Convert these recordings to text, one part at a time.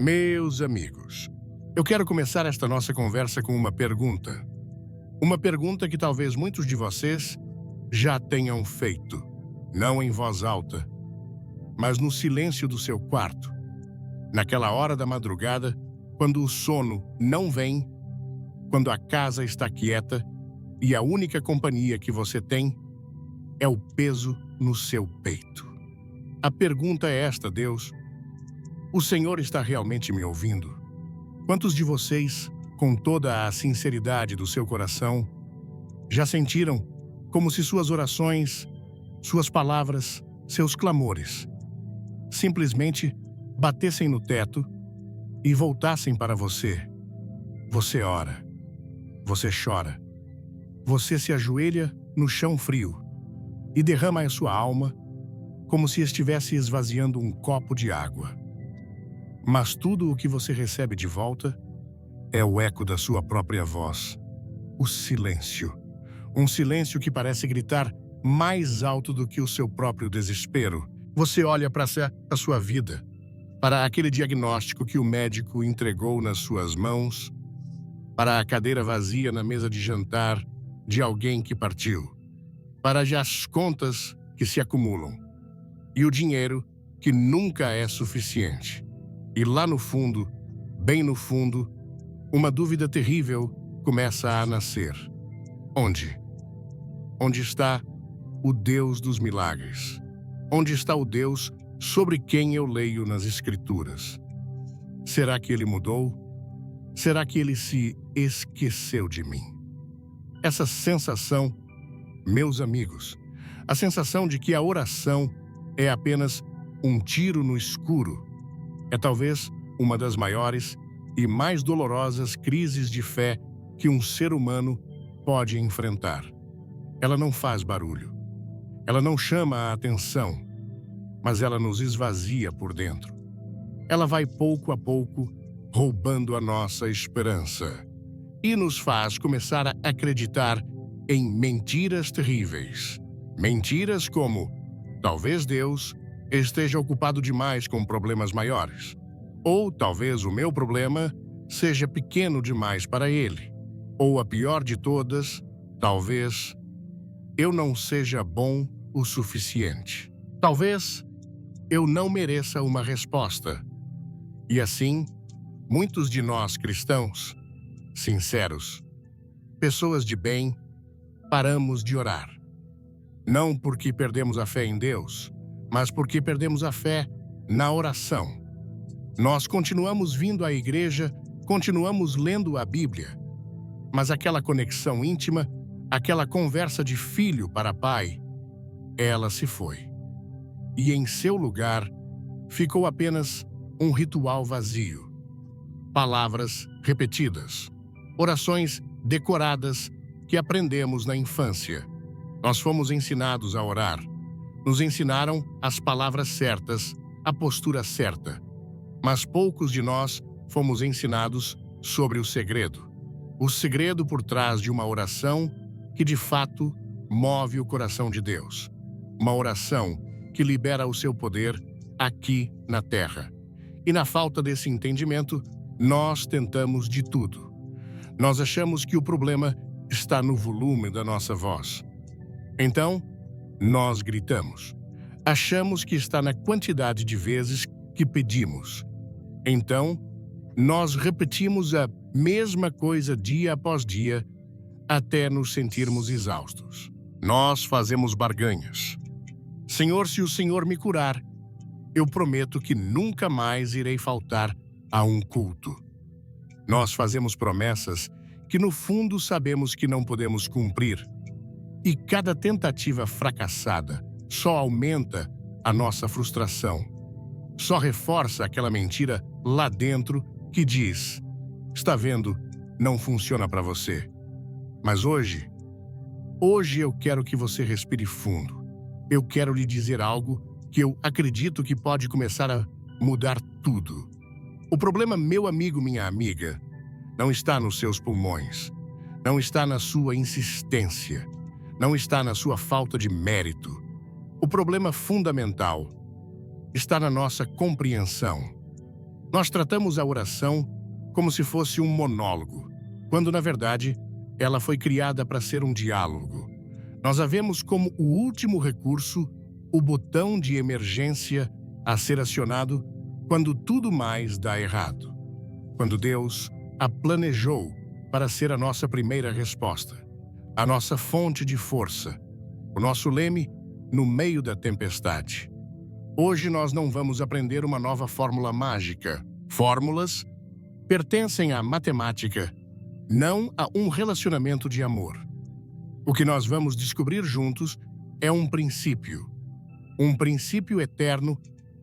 Meus amigos, eu quero começar esta nossa conversa com uma pergunta. Uma pergunta que talvez muitos de vocês já tenham feito, não em voz alta, mas no silêncio do seu quarto. Naquela hora da madrugada, quando o sono não vem, quando a casa está quieta e a única companhia que você tem é o peso no seu peito. A pergunta é esta, Deus: o Senhor está realmente me ouvindo? Quantos de vocês, com toda a sinceridade do seu coração, já sentiram como se suas orações, suas palavras, seus clamores, simplesmente batessem no teto e voltassem para você? Você ora, você chora, você se ajoelha no chão frio e derrama a sua alma como se estivesse esvaziando um copo de água. Mas tudo o que você recebe de volta é o eco da sua própria voz, o silêncio. Um silêncio que parece gritar mais alto do que o seu próprio desespero. Você olha para a sua vida, para aquele diagnóstico que o médico entregou nas suas mãos, para a cadeira vazia na mesa de jantar de alguém que partiu, para as contas que se acumulam e o dinheiro que nunca é suficiente. E lá no fundo, bem no fundo, uma dúvida terrível começa a nascer. Onde? Onde está o Deus dos milagres? Onde está o Deus sobre quem eu leio nas Escrituras? Será que ele mudou? Será que ele se esqueceu de mim? Essa sensação, meus amigos, a sensação de que a oração é apenas um tiro no escuro, é talvez uma das maiores e mais dolorosas crises de fé que um ser humano pode enfrentar. Ela não faz barulho, ela não chama a atenção, mas ela nos esvazia por dentro. Ela vai pouco a pouco roubando a nossa esperança e nos faz começar a acreditar em mentiras terríveis. Mentiras como: talvez Deus esteja ocupado demais com problemas maiores. Ou talvez o meu problema seja pequeno demais para ele. Ou a pior de todas, talvez eu não seja bom o suficiente. Talvez eu não mereça uma resposta. E assim, muitos de nós cristãos, sinceros, pessoas de bem, paramos de orar. Não porque perdemos a fé em Deus, mas porque perdemos a fé na oração. Nós continuamos vindo à igreja, continuamos lendo a Bíblia, mas aquela conexão íntima, aquela conversa de filho para pai, ela se foi. E em seu lugar, ficou apenas um ritual vazio. Palavras repetidas, orações decoradas que aprendemos na infância. Nós fomos ensinados a orar. Nos ensinaram as palavras certas, a postura certa. Mas poucos de nós fomos ensinados sobre o segredo por trás de uma oração que de fato move o coração de Deus. Uma oração que libera o seu poder aqui na terra. E na falta desse entendimento, nós tentamos de tudo. Nós achamos que o problema está no volume da nossa voz. Então, nós gritamos. Achamos que está na quantidade de vezes que pedimos. Então, nós repetimos a mesma coisa dia após dia, até nos sentirmos exaustos. Nós fazemos barganhas. Senhor, se o Senhor me curar, eu prometo que nunca mais irei faltar a um culto. Nós fazemos promessas que no fundo sabemos que não podemos cumprir. E cada tentativa fracassada só aumenta a nossa frustração. Só reforça aquela mentira lá dentro que diz: está vendo, não funciona para você. Mas hoje eu quero que você respire fundo. Eu quero lhe dizer algo que eu acredito que pode começar a mudar tudo. O problema, meu amigo, minha amiga, não está nos seus pulmões, não está na sua insistência, não está na sua falta de mérito. O problema fundamental está na nossa compreensão. Nós tratamos a oração como se fosse um monólogo, quando, na verdade, ela foi criada para ser um diálogo. Nós a vemos como o último recurso, o botão de emergência a ser acionado quando tudo mais dá errado. Quando Deus a planejou para ser a nossa primeira resposta, a nossa fonte de força, o nosso leme no meio da tempestade. Hoje nós não vamos aprender uma nova fórmula mágica. Fórmulas pertencem à matemática, não a um relacionamento de amor. O que nós vamos descobrir juntos é um princípio eterno,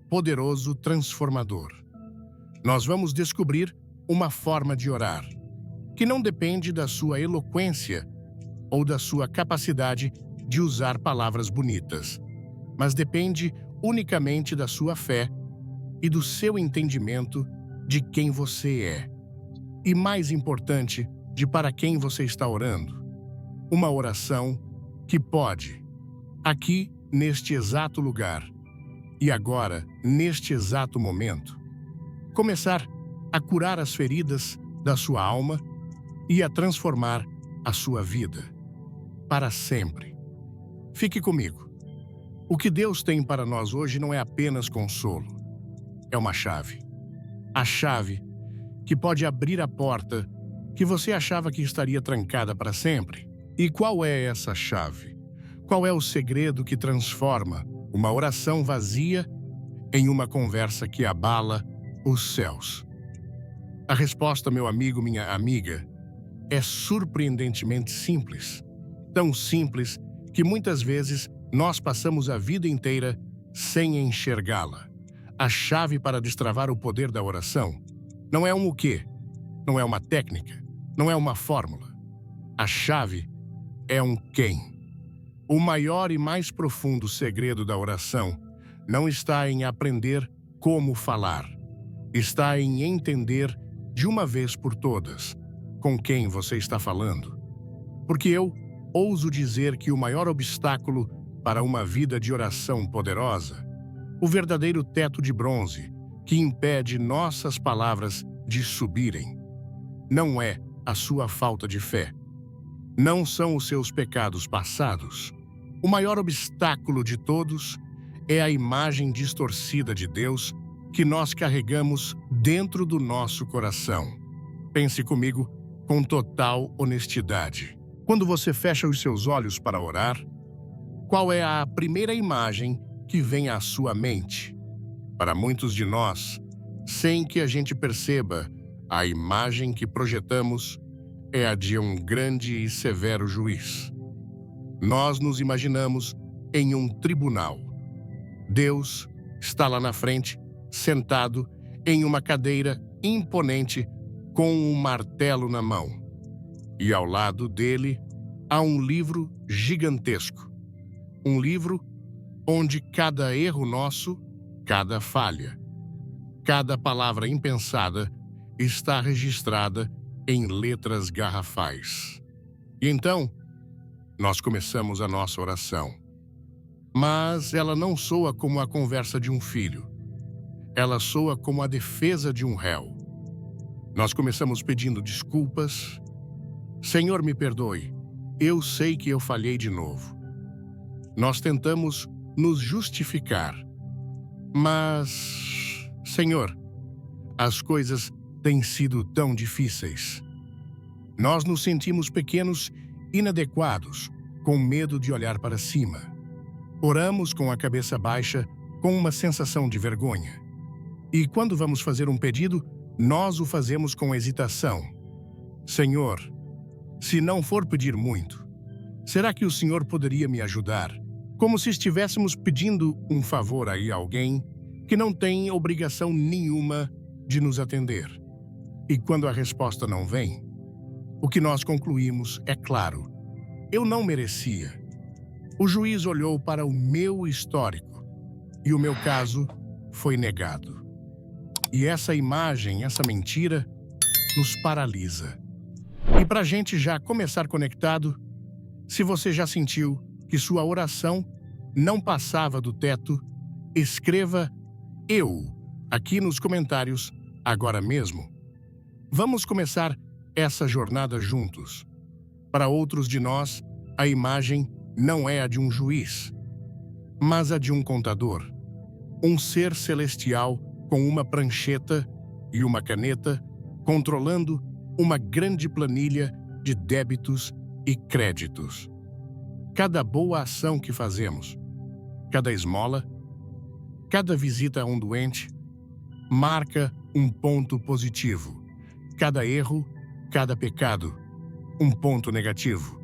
poderoso, transformador. Nós vamos descobrir uma forma de orar, que não depende da sua eloquência ou da sua capacidade de usar palavras bonitas, mas depende unicamente da sua fé e do seu entendimento de quem você é. E mais importante, de para quem você está orando. Uma oração que pode, aqui neste exato lugar, e agora, neste exato momento, começar a curar as feridas da sua alma e a transformar a sua vida para sempre. Fique comigo. O que Deus tem para nós hoje não é apenas consolo. É uma chave. A chave que pode abrir a porta que você achava que estaria trancada para sempre. E qual é essa chave? Qual é o segredo que transforma uma oração vazia em uma conversa que abala os céus? A resposta, meu amigo, minha amiga, é surpreendentemente simples. Tão simples que muitas vezes nós passamos a vida inteira sem enxergá-la. A chave para destravar o poder da oração não é um o quê, não é uma técnica, não é uma fórmula. A chave é um quem. O maior e mais profundo segredo da oração não está em aprender como falar. Está em entender de uma vez por todas com quem você está falando. Porque eu ouso dizer que o maior obstáculo para uma vida de oração poderosa, o verdadeiro teto de bronze que impede nossas palavras de subirem, não é a sua falta de fé. Não são os seus pecados passados. O maior obstáculo de todos é a imagem distorcida de Deus que nós carregamos dentro do nosso coração. Pense comigo com total honestidade. Quando você fecha os seus olhos para orar, qual é a primeira imagem que vem à sua mente? Para muitos de nós, sem que a gente perceba, a imagem que projetamos é a de um grande e severo juiz. Nós nos imaginamos em um tribunal. Deus está lá na frente, sentado em uma cadeira imponente com um martelo na mão. E ao lado dele há um livro gigantesco. Um livro onde cada erro nosso, cada falha, cada palavra impensada está registrada em letras garrafais. E então, nós começamos a nossa oração. Mas ela não soa como a conversa de um filho. Ela soa como a defesa de um réu. Nós começamos pedindo desculpas. Senhor, me perdoe. Eu sei que eu falhei de novo. Nós tentamos nos justificar. Mas, Senhor, as coisas têm sido tão difíceis. Nós nos sentimos pequenos, inadequados, com medo de olhar para cima. Oramos com a cabeça baixa, com uma sensação de vergonha. E quando vamos fazer um pedido, nós o fazemos com hesitação. Senhor, se não for pedir muito, será que o Senhor poderia me ajudar? Como se estivéssemos pedindo um favor aí a alguém que não tem obrigação nenhuma de nos atender. E quando a resposta não vem, o que nós concluímos é claro: eu não merecia. O juiz olhou para o meu histórico e o meu caso foi negado. E essa imagem, essa mentira, nos paralisa. E para a gente já começar conectado, se você já sentiu que sua oração não passava do teto, escreva "eu" aqui nos comentários agora mesmo. Vamos começar essa jornada juntos. Para outros de nós, a imagem não é a de um juiz, mas a de um contador. Um ser celestial com uma prancheta e uma caneta, controlando uma grande planilha de débitos e créditos. Cada boa ação que fazemos, cada esmola, cada visita a um doente, marca um ponto positivo. Cada erro, cada pecado, um ponto negativo.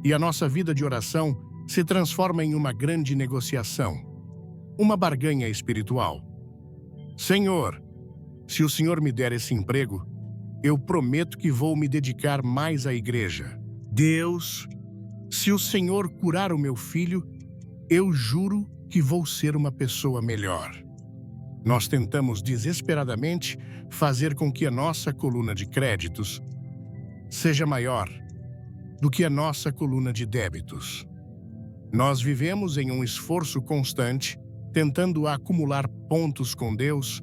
E a nossa vida de oração se transforma em uma grande negociação, uma barganha espiritual. Senhor, se o Senhor me der esse emprego, eu prometo que vou me dedicar mais à igreja. Deus, se o Senhor curar o meu filho, eu juro que vou ser uma pessoa melhor. Nós tentamos desesperadamente fazer com que a nossa coluna de créditos seja maior do que a nossa coluna de débitos. Nós vivemos em um esforço constante, tentando acumular pontos com Deus,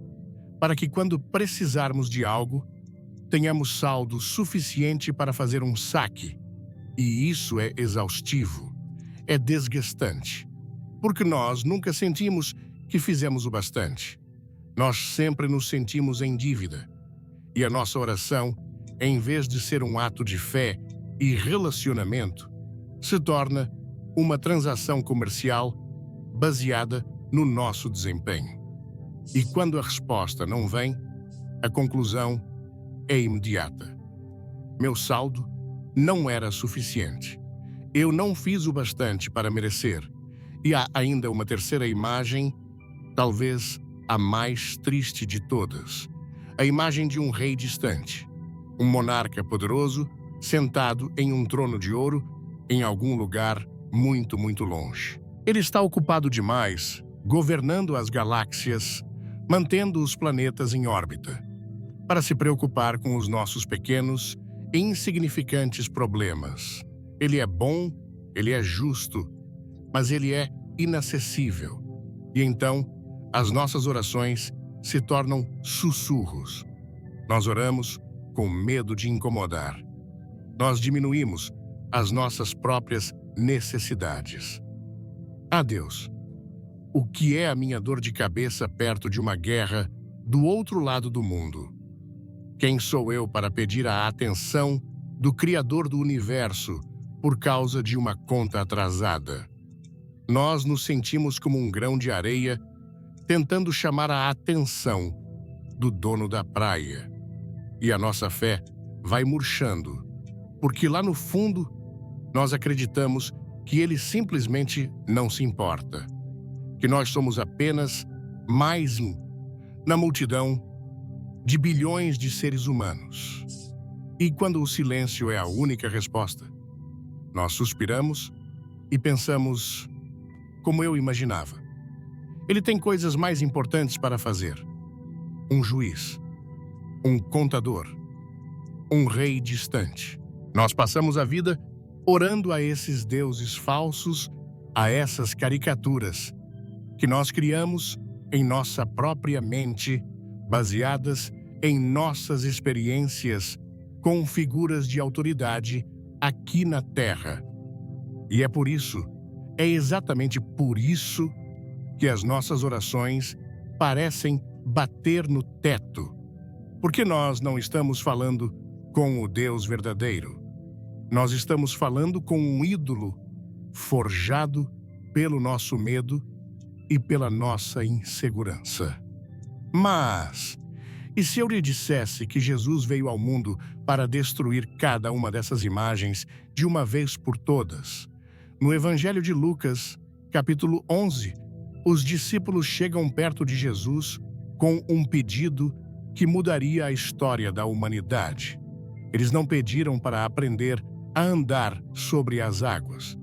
para que quando precisarmos de algo, tenhamos saldo suficiente para fazer um saque. E isso é exaustivo, é desgastante, porque nós nunca sentimos que fizemos o bastante. Nós sempre nos sentimos em dívida. E a nossa oração, em vez de ser um ato de fé e relacionamento, se torna uma transação comercial baseada no nosso desempenho. E quando a resposta não vem, a conclusão é imediata. Meu saldo não era suficiente. Eu não fiz o bastante para merecer. E há ainda uma terceira imagem, talvez a mais triste de todas. A imagem de um rei distante. Um monarca poderoso, sentado em um trono de ouro, em algum lugar muito, muito longe. Ele está ocupado demais, governando as galáxias, mantendo os planetas em órbita, para se preocupar com os nossos pequenos e insignificantes problemas. Ele é bom, ele é justo, mas ele é inacessível. E então, as nossas orações se tornam sussurros. Nós oramos com medo de incomodar. Nós diminuímos as nossas próprias necessidades. Ah, Deus, o que é a minha dor de cabeça perto de uma guerra do outro lado do mundo? Quem sou eu para pedir a atenção do Criador do Universo por causa de uma conta atrasada? Nós nos sentimos como um grão de areia tentando chamar a atenção do dono da praia. E a nossa fé vai murchando, porque lá no fundo nós acreditamos que ele simplesmente não se importa, que nós somos apenas mais um na multidão de bilhões de seres humanos. E quando o silêncio é a única resposta, nós suspiramos e pensamos como eu imaginava. Ele tem coisas mais importantes para fazer. Um juiz, um contador, um rei distante. Nós passamos a vida orando a esses deuses falsos, a essas caricaturas que nós criamos em nossa própria mente, baseadas em nossas experiências com figuras de autoridade aqui na Terra. E é exatamente por isso que as nossas orações parecem bater no teto, porque nós não estamos falando com o Deus verdadeiro. Nós estamos falando com um ídolo forjado pelo nosso medo e pela nossa insegurança. Mas, e se eu lhe dissesse que Jesus veio ao mundo para destruir cada uma dessas imagens de uma vez por todas? No Evangelho de Lucas, capítulo 11, os discípulos chegam perto de Jesus com um pedido que mudaria a história da humanidade. Eles não pediram para aprender a andar sobre as águas.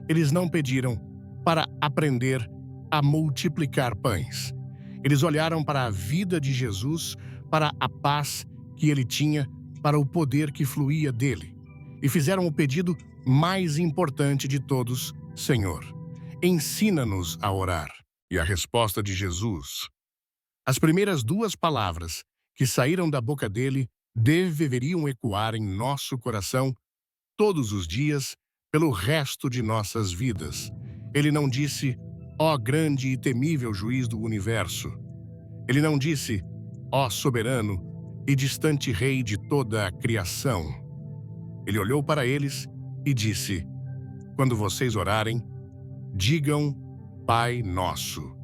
Eles não pediram para aprender a multiplicar pães. Eles olharam para a vida de Jesus, para a paz que ele tinha, para o poder que fluía dele, e fizeram o pedido mais importante de todos: Senhor, ensina-nos a orar. E a resposta de Jesus, as primeiras duas palavras que saíram da boca dele deveriam ecoar em nosso coração todos os dias pelo resto de nossas vidas. Ele não disse, ó grande e temível juiz do universo. Ele não disse, ó soberano e distante rei de toda a criação. Ele olhou para eles e disse, quando vocês orarem, digam Pai Nosso.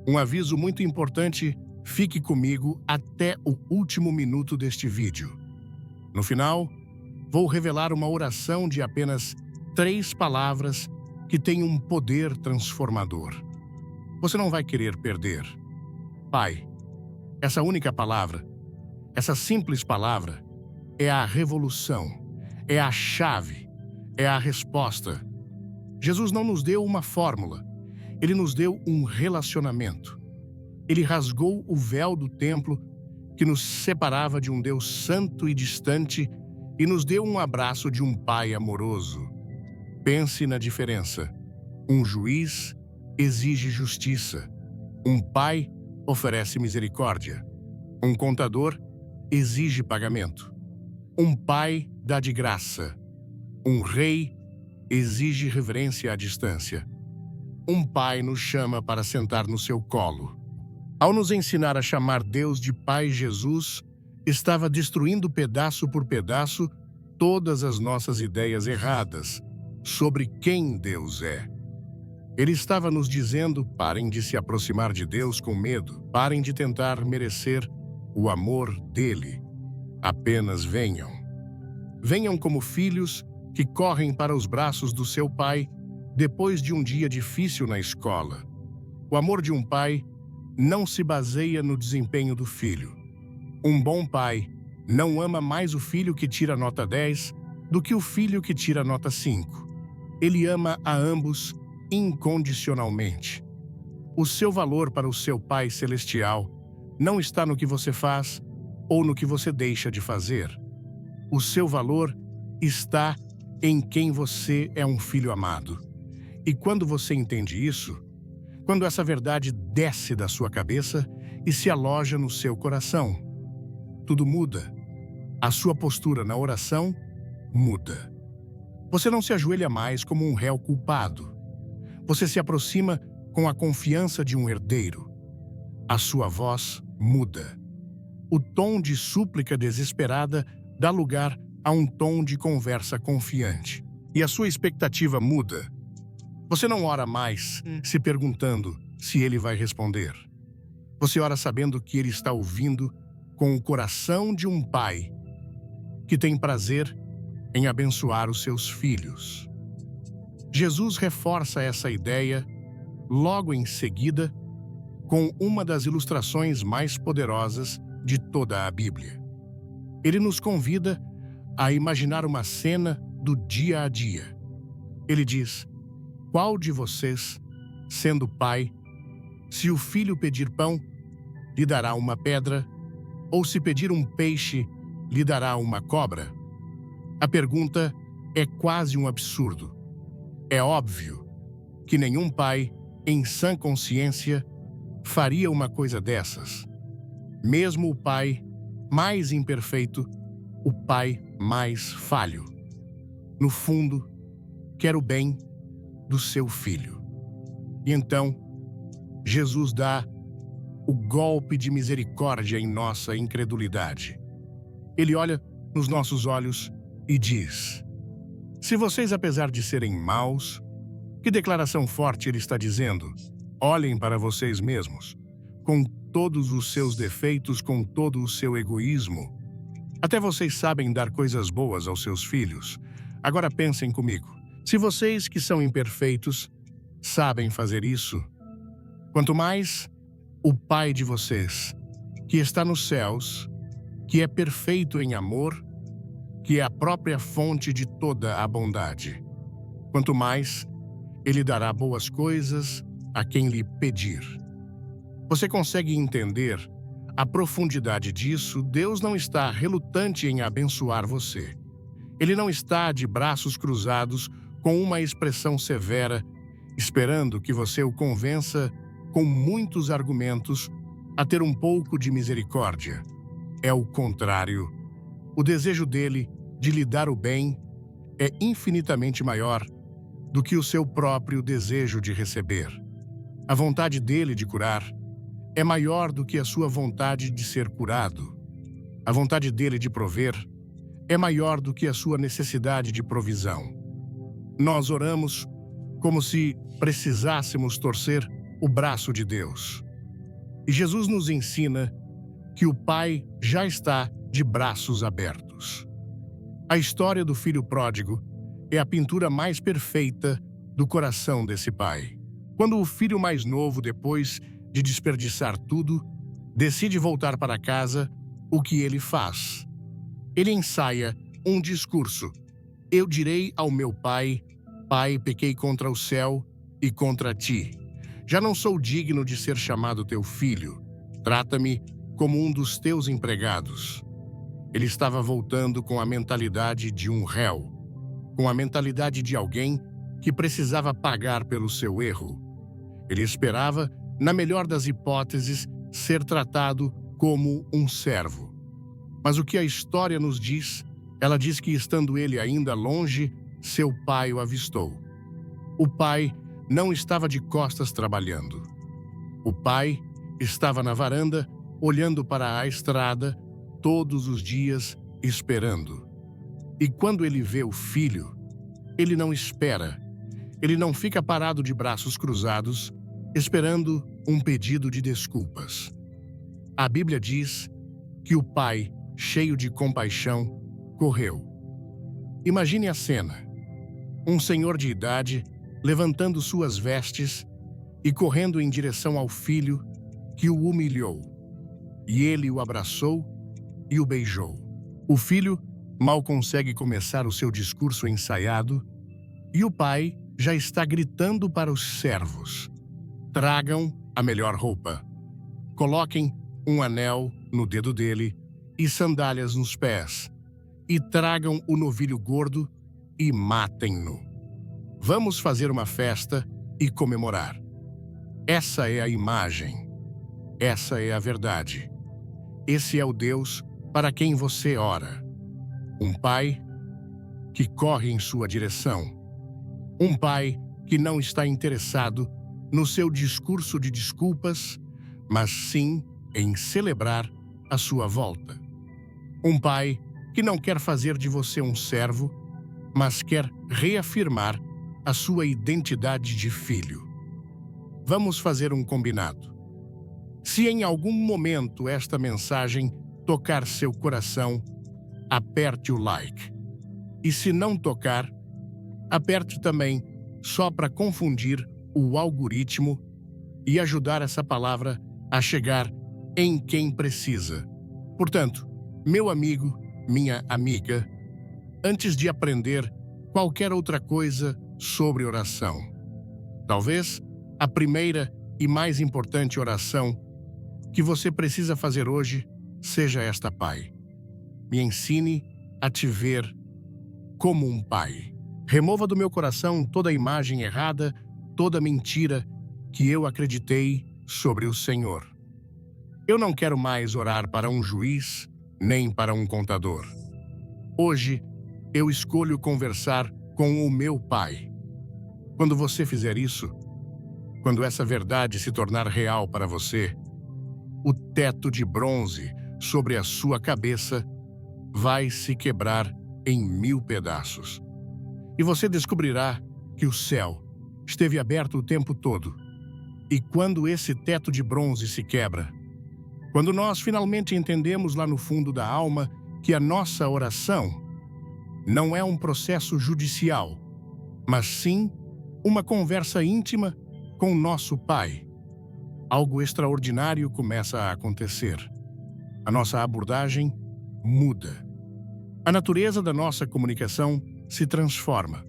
Um aviso muito importante, fique comigo até o último minuto deste vídeo. No final, vou revelar uma oração de apenas 3 palavras que tem um poder transformador. Você não vai querer perder. Pai, essa única palavra, essa simples palavra, é a revolução, é a chave, é a resposta. Jesus não nos deu uma fórmula, ele nos deu um relacionamento. Ele rasgou o véu do templo que nos separava de um Deus santo e distante e nos deu um abraço de um Pai amoroso. Pense na diferença. Um juiz exige justiça. Um pai oferece misericórdia. Um contador exige pagamento. Um pai dá de graça. Um rei exige reverência à distância. Um pai nos chama para sentar no seu colo. Ao nos ensinar a chamar Deus de Pai, Jesus estava destruindo pedaço por pedaço todas as nossas ideias erradas sobre quem Deus é. Ele estava nos dizendo, parem de se aproximar de Deus com medo, parem de tentar merecer o amor dele. Apenas venham. Venham como filhos que correm para os braços do seu pai depois de um dia difícil na escola. O amor de um pai não se baseia no desempenho do filho. Um bom pai não ama mais o filho que tira nota 10 do que o filho que tira nota 5. Ele ama a ambos incondicionalmente. O seu valor para o seu Pai Celestial não está no que você faz ou no que você deixa de fazer. O seu valor está em quem você é um filho amado. E quando você entende isso, quando essa verdade desce da sua cabeça e se aloja no seu coração, tudo muda. A sua postura na oração muda. Você não se ajoelha mais como um réu culpado. Você se aproxima com a confiança de um herdeiro. A sua voz muda. O tom de súplica desesperada dá lugar a um tom de conversa confiante. E a sua expectativa muda. Você não ora mais se perguntando se ele vai responder. Você ora sabendo que ele está ouvindo com o coração de um pai que tem prazer em abençoar os seus filhos. Jesus reforça essa ideia logo em seguida com uma das ilustrações mais poderosas de toda a Bíblia. Ele nos convida a imaginar uma cena do dia a dia. Ele diz, qual de vocês, sendo pai, se o filho pedir pão, lhe dará uma pedra, ou se pedir um peixe, lhe dará uma cobra? A pergunta é quase um absurdo. É óbvio que nenhum pai, em sã consciência, faria uma coisa dessas. Mesmo o pai mais imperfeito, o pai mais falho. No fundo, quer o bem do seu filho. E então, Jesus dá o golpe de misericórdia em nossa incredulidade. Ele olha nos nossos olhos e diz, se vocês, apesar de serem maus, que declaração forte ele está dizendo? Olhem para vocês mesmos, com todos os seus defeitos, com todo o seu egoísmo. Até vocês sabem dar coisas boas aos seus filhos. Agora pensem comigo. Se vocês, que são imperfeitos, sabem fazer isso, quanto mais o Pai de vocês, que está nos céus, que é perfeito em amor, que é a própria fonte de toda a bondade. Quanto mais, ele dará boas coisas a quem lhe pedir. Você consegue entender a profundidade disso? Deus não está relutante em abençoar você. Ele não está de braços cruzados com uma expressão severa, esperando que você o convença com muitos argumentos a ter um pouco de misericórdia. É o contrário. O desejo dele de lhe dar o bem é infinitamente maior do que o seu próprio desejo de receber. A vontade dele de curar é maior do que a sua vontade de ser curado. A vontade dele de prover é maior do que a sua necessidade de provisão. Nós oramos como se precisássemos torcer o braço de Deus. E Jesus nos ensina que o Pai já está de braços abertos. A história do filho pródigo é a pintura mais perfeita do coração desse pai. Quando o filho mais novo, depois de desperdiçar tudo, decide voltar para casa, o que ele faz? Ele ensaia um discurso. Eu direi ao meu pai: Pai, pequei contra o céu e contra ti. Já não sou digno de ser chamado teu filho. Trata-me como um dos teus empregados. Ele estava voltando com a mentalidade de um réu, com a mentalidade de alguém que precisava pagar pelo seu erro. Ele esperava, na melhor das hipóteses, ser tratado como um servo. Mas o que a história nos diz? Ela diz que, estando ele ainda longe, seu pai o avistou. O pai não estava de costas trabalhando. O pai estava na varanda, olhando para a estrada, todos os dias, esperando. E quando ele vê o filho, ele não espera. Ele não fica parado de braços cruzados, esperando um pedido de desculpas. A Bíblia diz que o pai, cheio de compaixão, correu. Imagine a cena. Um senhor de idade levantando suas vestes e correndo em direção ao filho que o humilhou. E ele o abraçou e o beijou. O filho mal consegue começar o seu discurso ensaiado e o pai já está gritando para os servos: tragam a melhor roupa, coloquem um anel no dedo dele e sandálias nos pés, e tragam o novilho gordo e matem-no. Vamos fazer uma festa e comemorar. Essa é a imagem. Essa é a verdade. Esse é o Deus para quem você ora. Um pai que corre em sua direção. Um pai que não está interessado no seu discurso de desculpas, mas sim em celebrar a sua volta. Um pai que não quer fazer de você um servo, mas quer reafirmar a sua identidade de filho. Vamos fazer um combinado. Se em algum momento esta mensagem tocar seu coração, aperte o like. E se não tocar, aperte também, só para confundir o algoritmo e ajudar essa palavra a chegar em quem precisa. Portanto, meu amigo, minha amiga, antes de aprender qualquer outra coisa sobre oração, talvez a primeira e mais importante oração que você precisa fazer hoje seja esta: Pai, me ensine a te ver como um pai. Remova do meu coração toda imagem errada, toda mentira que eu acreditei sobre o Senhor. Eu não quero mais orar para um juiz, nem para um contador. Hoje, eu escolho conversar com o meu Pai. Quando você fizer isso, quando essa verdade se tornar real para você, o teto de bronze sobre a sua cabeça vai se quebrar em 1000 pedaços. E você descobrirá que o céu esteve aberto o tempo todo. E quando esse teto de bronze se quebra, quando nós finalmente entendemos lá no fundo da alma que a nossa oração não é um processo judicial, mas sim uma conversa íntima com nosso Pai, algo extraordinário começa a acontecer. A nossa abordagem muda. A natureza da nossa comunicação se transforma.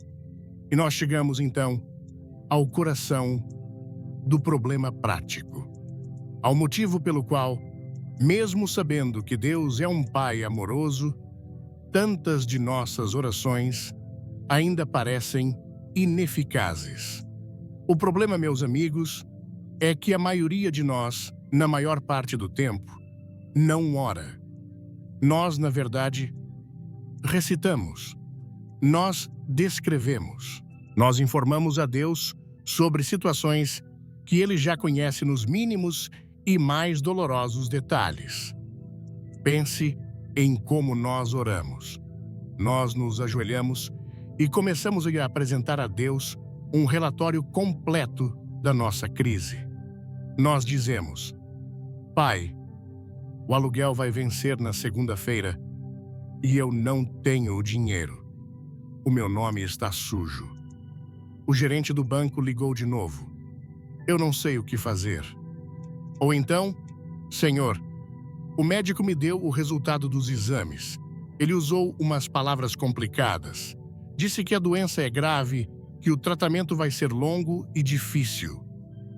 E nós chegamos, então, ao coração do problema prático. Ao motivo pelo qual, mesmo sabendo que Deus é um Pai amoroso, tantas de nossas orações ainda parecem ineficazes. O problema, meus amigos, é que a maioria de nós na maior parte do tempo, não ora. Nós, na verdade, recitamos. Nós descrevemos. Nós informamos a Deus sobre situações que Ele já conhece nos mínimos e mais dolorosos detalhes. Pense em como nós oramos. Nós nos ajoelhamos e começamos a apresentar a Deus um relatório completo da nossa crise. Nós dizemos: Pai, o aluguel vai vencer na segunda-feira e eu não tenho o dinheiro. O meu nome está sujo. O gerente do banco ligou de novo. Eu não sei o que fazer. Ou então, Senhor, o médico me deu o resultado dos exames. Ele usou umas palavras complicadas. Disse que a doença é grave, que o tratamento vai ser longo e difícil.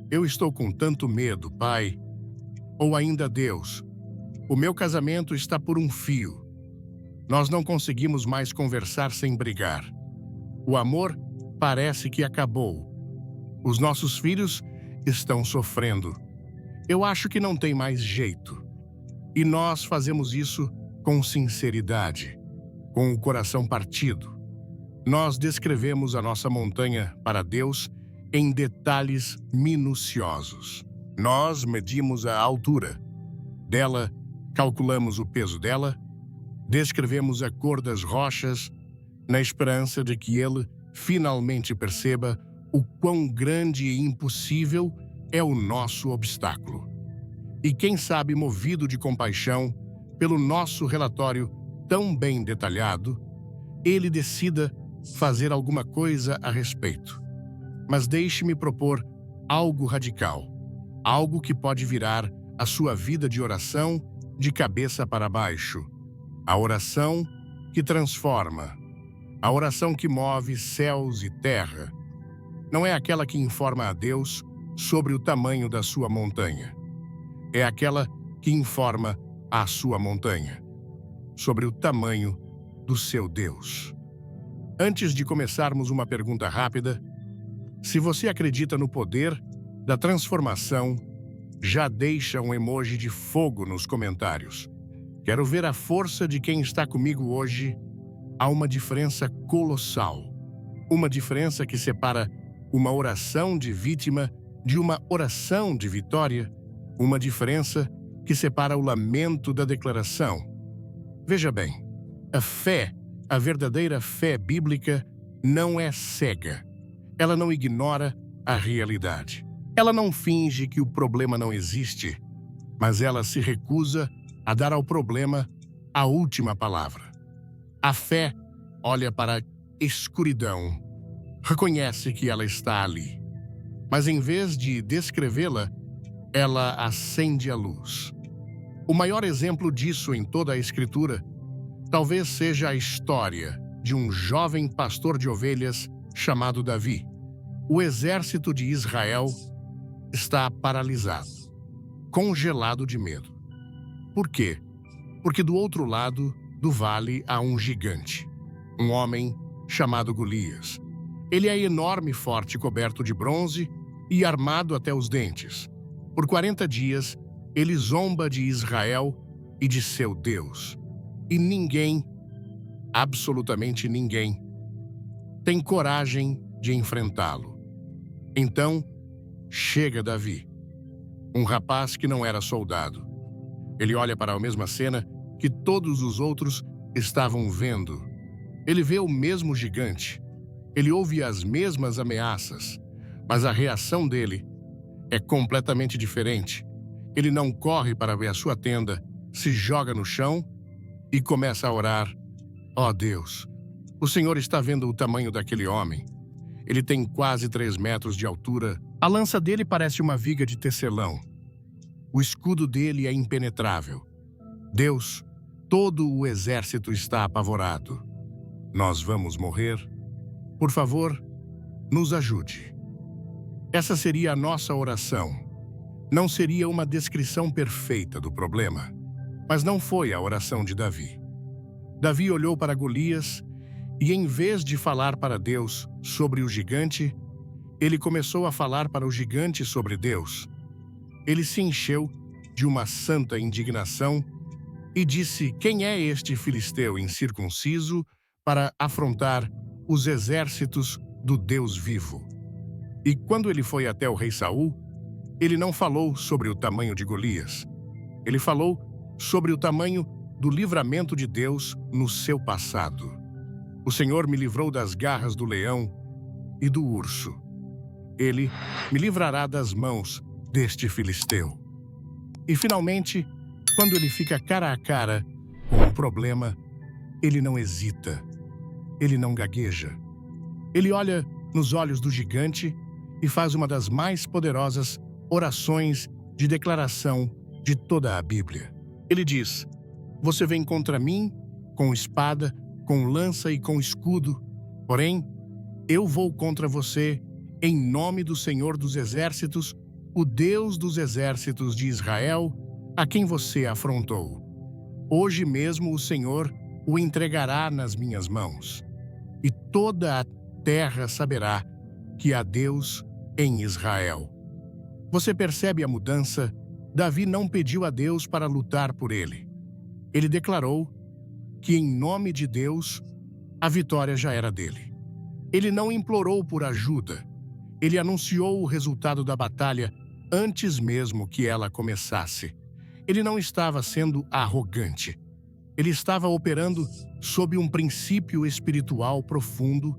Eu estou com tanto medo, Pai. Ou ainda, Deus, o meu casamento está por um fio. Nós não conseguimos mais conversar sem brigar. O amor parece que acabou. Os nossos filhos estão sofrendo. Eu acho que não tem mais jeito. E nós fazemos isso com sinceridade, com o coração partido. Nós descrevemos a nossa montanha para Deus em detalhes minuciosos. Nós medimos a altura dela, calculamos o peso dela, descrevemos a cor das rochas, na esperança de que ele finalmente perceba o quão grande e impossível é o nosso obstáculo. E quem sabe, movido de compaixão pelo nosso relatório tão bem detalhado, ele decida fazer alguma coisa a respeito. Mas deixe-me propor algo radical, algo que pode virar a sua vida de oração de cabeça para baixo. A oração que transforma, a oração que move céus e terra. Não é aquela que informa a Deus sobre o tamanho da sua montanha. É aquela que informa a sua montanha sobre o tamanho do seu Deus. Antes de começarmos, uma pergunta rápida. Se você acredita no poder da transformação, já deixa um emoji de fogo nos comentários. Quero ver a força de quem está comigo hoje. Há uma diferença colossal. Uma diferença que separa uma oração de vítima de uma oração de vitória. Uma diferença que separa o lamento da declaração. Veja bem, a fé, a verdadeira fé bíblica, não é cega. Ela não ignora a realidade. Ela não finge que o problema não existe, mas ela se recusa a dar ao problema a última palavra. A fé olha para a escuridão, reconhece que ela está ali, mas em vez de descrevê-la, ela acende a luz. O maior exemplo disso em toda a Escritura talvez seja a história de um jovem pastor de ovelhas chamado Davi. O exército de Israel está paralisado, congelado de medo. Por quê? Porque do outro lado do vale há um gigante, um homem chamado Golias. Ele é enorme e forte, coberto de bronze e armado até os dentes. Por 40 dias, ele zomba de Israel e de seu Deus. E ninguém, absolutamente ninguém, tem coragem de enfrentá-lo. Então, chega Davi, um rapaz que não era soldado. Ele olha para a mesma cena que todos os outros estavam vendo. Ele vê o mesmo gigante. Ele ouve as mesmas ameaças, mas a reação dele é completamente diferente. Ele não corre para ver a sua tenda, se joga no chão e começa a orar. Ó Deus, o Senhor está vendo o tamanho daquele homem. Ele tem quase 3 metros de altura. A lança dele parece uma viga de tecelão. O escudo dele é impenetrável. Deus, todo o exército está apavorado. Nós vamos morrer? Por favor, nos ajude. Essa seria a nossa oração. Não seria uma descrição perfeita do problema, mas não foi a oração de Davi. Davi olhou para Golias e, em vez de falar para Deus sobre o gigante, ele começou a falar para o gigante sobre Deus. Ele se encheu de uma santa indignação e disse: quem é este filisteu incircunciso para afrontar os exércitos do Deus vivo? E quando ele foi até o rei Saul, ele não falou sobre o tamanho de Golias. Ele falou sobre o tamanho do livramento de Deus no seu passado. O Senhor me livrou das garras do leão e do urso. Ele me livrará das mãos deste filisteu. E finalmente, quando ele fica cara a cara com um problema, ele não hesita, ele não gagueja. Ele olha nos olhos do gigante e faz uma das mais poderosas orações de declaração de toda a Bíblia. Ele diz: você vem contra mim com espada, com lança e com escudo, porém, eu vou contra você em nome do Senhor dos Exércitos, o Deus dos exércitos de Israel, a quem você afrontou. Hoje mesmo o Senhor o entregará nas minhas mãos, e toda a terra saberá que há Deus em Israel. Você percebe a mudança? Davi não pediu a Deus para lutar por ele. Ele declarou que, em nome de Deus, a vitória já era dele. Ele não implorou por ajuda. Ele anunciou o resultado da batalha antes mesmo que ela começasse. Ele não estava sendo arrogante. Ele estava operando sob um princípio espiritual profundo.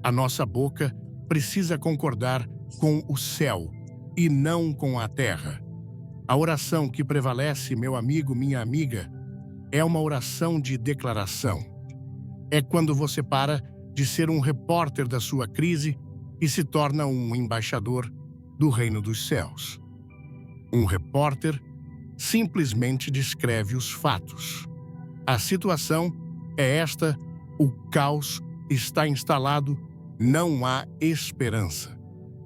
A nossa boca precisa concordar com o céu e não com a terra. A oração que prevalece, meu amigo, minha amiga, é uma oração de declaração. É quando você para de ser um repórter da sua crise e se torna um embaixador do reino dos céus. Um repórter simplesmente descreve os fatos. A situação é esta: o caos está instalado, não há esperança.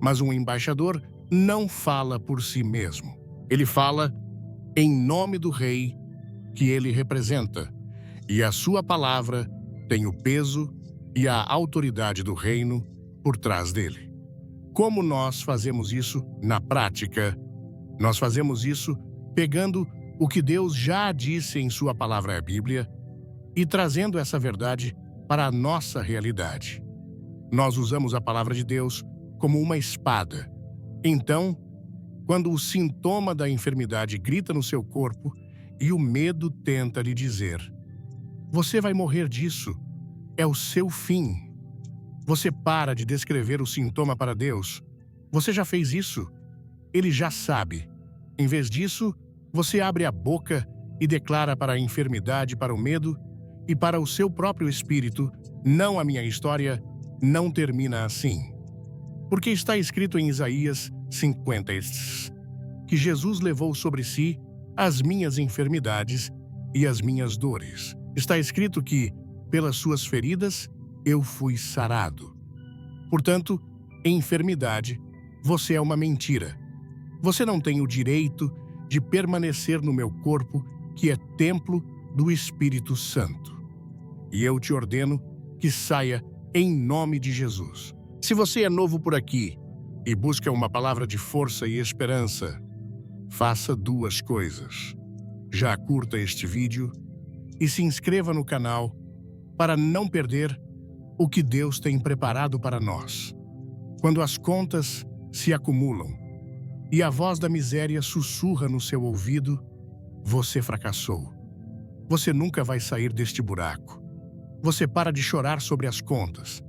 Mas um embaixador não fala por si mesmo. Ele fala em nome do rei que ele representa, e a sua palavra tem o peso e a autoridade do reino por trás dele. Como nós fazemos isso na prática? Nós fazemos isso pegando o que Deus já disse em sua palavra, a Bíblia, e trazendo essa verdade para a nossa realidade. Nós usamos a palavra de Deus como uma espada. Então, quando o sintoma da enfermidade grita no seu corpo e o medo tenta lhe dizer: você vai morrer disso, é o seu fim. Você para de descrever o sintoma para Deus. Você já fez isso? Ele já sabe. Em vez disso, você abre a boca e declara para a enfermidade, para o medo e para o seu próprio espírito: não, a minha história não termina assim. Porque está escrito em Isaías 50, que Jesus levou sobre si as minhas enfermidades e as minhas dores. Está escrito que, pelas suas feridas, eu fui sarado. Portanto, enfermidade, você é uma mentira. Você não tem o direito de permanecer no meu corpo, que é templo do Espírito Santo. E eu te ordeno que saia em nome de Jesus. Se você é novo por aqui e busca uma palavra de força e esperança, faça duas coisas. Já curta este vídeo e se inscreva no canal para não perder o que Deus tem preparado para nós. Quando as contas se acumulam e a voz da miséria sussurra no seu ouvido, você fracassou. Você nunca vai sair deste buraco. Você para de chorar sobre as contas.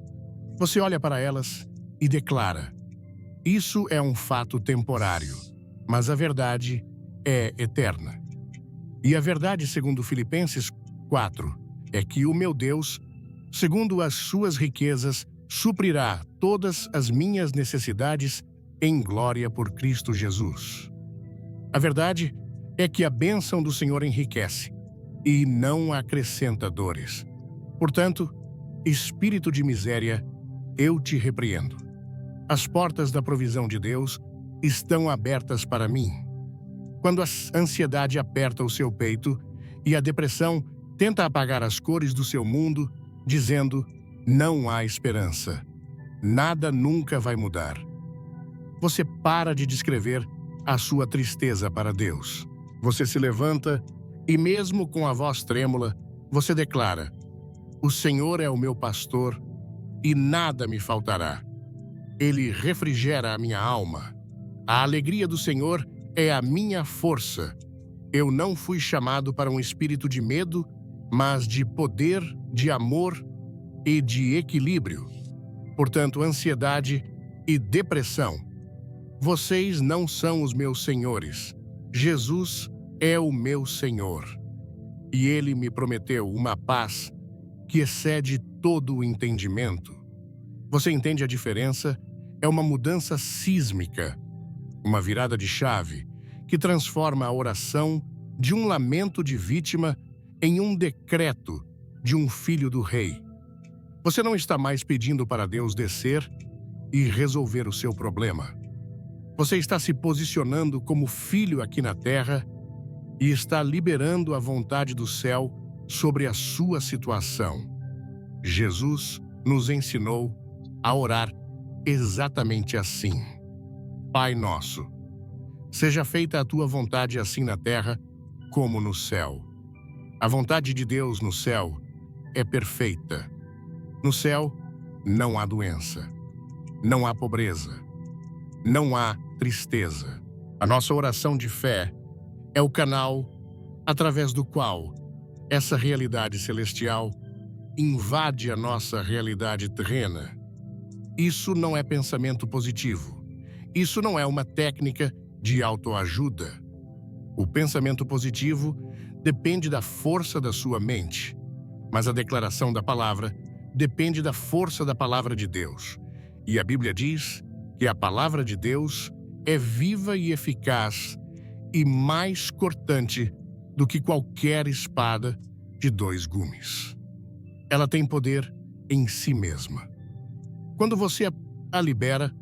Você olha para elas e declara: isso é um fato temporário, mas a verdade é eterna. E a verdade, segundo Filipenses 4, é que o meu Deus, segundo as suas riquezas, suprirá todas as minhas necessidades em glória por Cristo Jesus. A verdade é que a bênção do Senhor enriquece e não acrescenta dores. Portanto, espírito de miséria, eu te repreendo. As portas da provisão de Deus estão abertas para mim. Quando a ansiedade aperta o seu peito e a depressão tenta apagar as cores do seu mundo, dizendo: não há esperança, nada nunca vai mudar. Você para de descrever a sua tristeza para Deus. Você se levanta e, mesmo com a voz trêmula, você declara: "O Senhor é o meu pastor e nada me faltará. Ele refrigera a minha alma. A alegria do Senhor é a minha força. Eu não fui chamado para um espírito de medo, mas de poder, de amor e de equilíbrio. Portanto, ansiedade e depressão. Vocês não são os meus senhores. Jesus é o meu Senhor. E Ele me prometeu uma paz que excede todo o entendimento." Você entende a diferença? É uma mudança sísmica, uma virada de chave que transforma a oração de um lamento de vítima em um decreto de um filho do rei. Você não está mais pedindo para Deus descer e resolver o seu problema. Você está se posicionando como filho aqui na terra e está liberando a vontade do céu sobre a sua situação. Jesus nos ensinou a orar exatamente assim: Pai nosso, seja feita a tua vontade assim na terra como no céu. A vontade de Deus no céu é perfeita. No céu não há doença, não há pobreza, não há tristeza. A nossa oração de fé é o canal através do qual essa realidade celestial invade a nossa realidade terrena. Isso não é pensamento positivo. Isso não é uma técnica de autoajuda. O pensamento positivo depende da força da sua mente, mas a declaração da palavra depende da força da palavra de Deus. E a Bíblia diz que a palavra de Deus é viva e eficaz e mais cortante do que qualquer espada de 2 gumes. Ela tem poder em si mesma. Quando você a libera,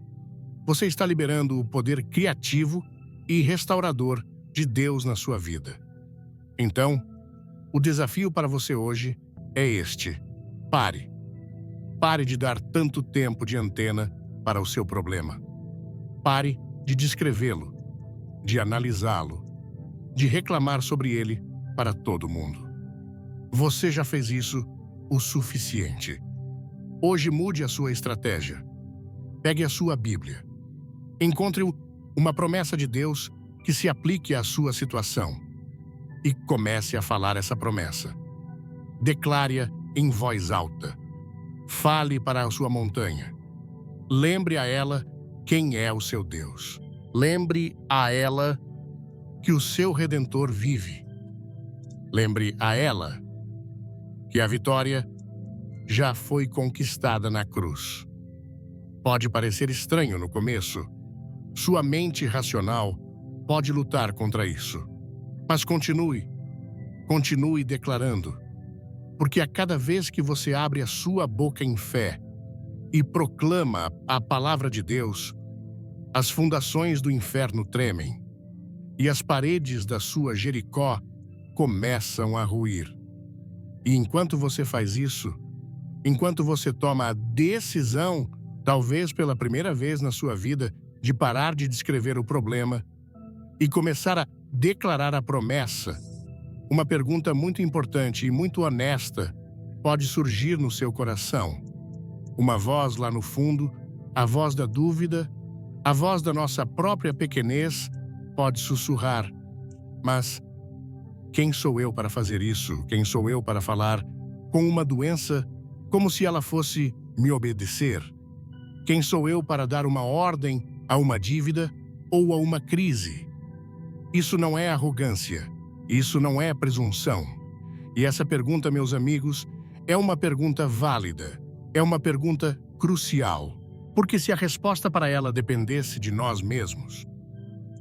você está liberando o poder criativo e restaurador de Deus na sua vida. Então, o desafio para você hoje é este: pare. Pare de dar tanto tempo de antena para o seu problema. Pare de descrevê-lo, de analisá-lo, de reclamar sobre ele para todo mundo. Você já fez isso o suficiente. Hoje mude a sua estratégia. Pegue a sua Bíblia. Encontre uma promessa de Deus que se aplique à sua situação e comece a falar essa promessa. Declare-a em voz alta. Fale para a sua montanha. Lembre a ela quem é o seu Deus. Lembre a ela que o seu Redentor vive. Lembre a ela que a vitória já foi conquistada na cruz. Pode parecer estranho no começo. Sua mente racional pode lutar contra isso. Mas continue declarando. Porque a cada vez que você abre a sua boca em fé e proclama a palavra de Deus, as fundações do inferno tremem e as paredes da sua Jericó começam a ruir. E enquanto você faz isso, enquanto você toma a decisão, talvez pela primeira vez na sua vida, de parar de descrever o problema e começar a declarar a promessa, uma pergunta muito importante e muito honesta pode surgir no seu coração. Uma voz lá no fundo, a voz da dúvida, a voz da nossa própria pequenez pode sussurrar: mas quem sou eu para fazer isso? Quem sou eu para falar com uma doença como se ela fosse me obedecer? Quem sou eu para dar uma ordem a uma dívida ou a uma crise? Isso não é arrogância. Isso não é presunção. E essa pergunta, meus amigos, é uma pergunta válida. É uma pergunta crucial. Porque se a resposta para ela dependesse de nós mesmos,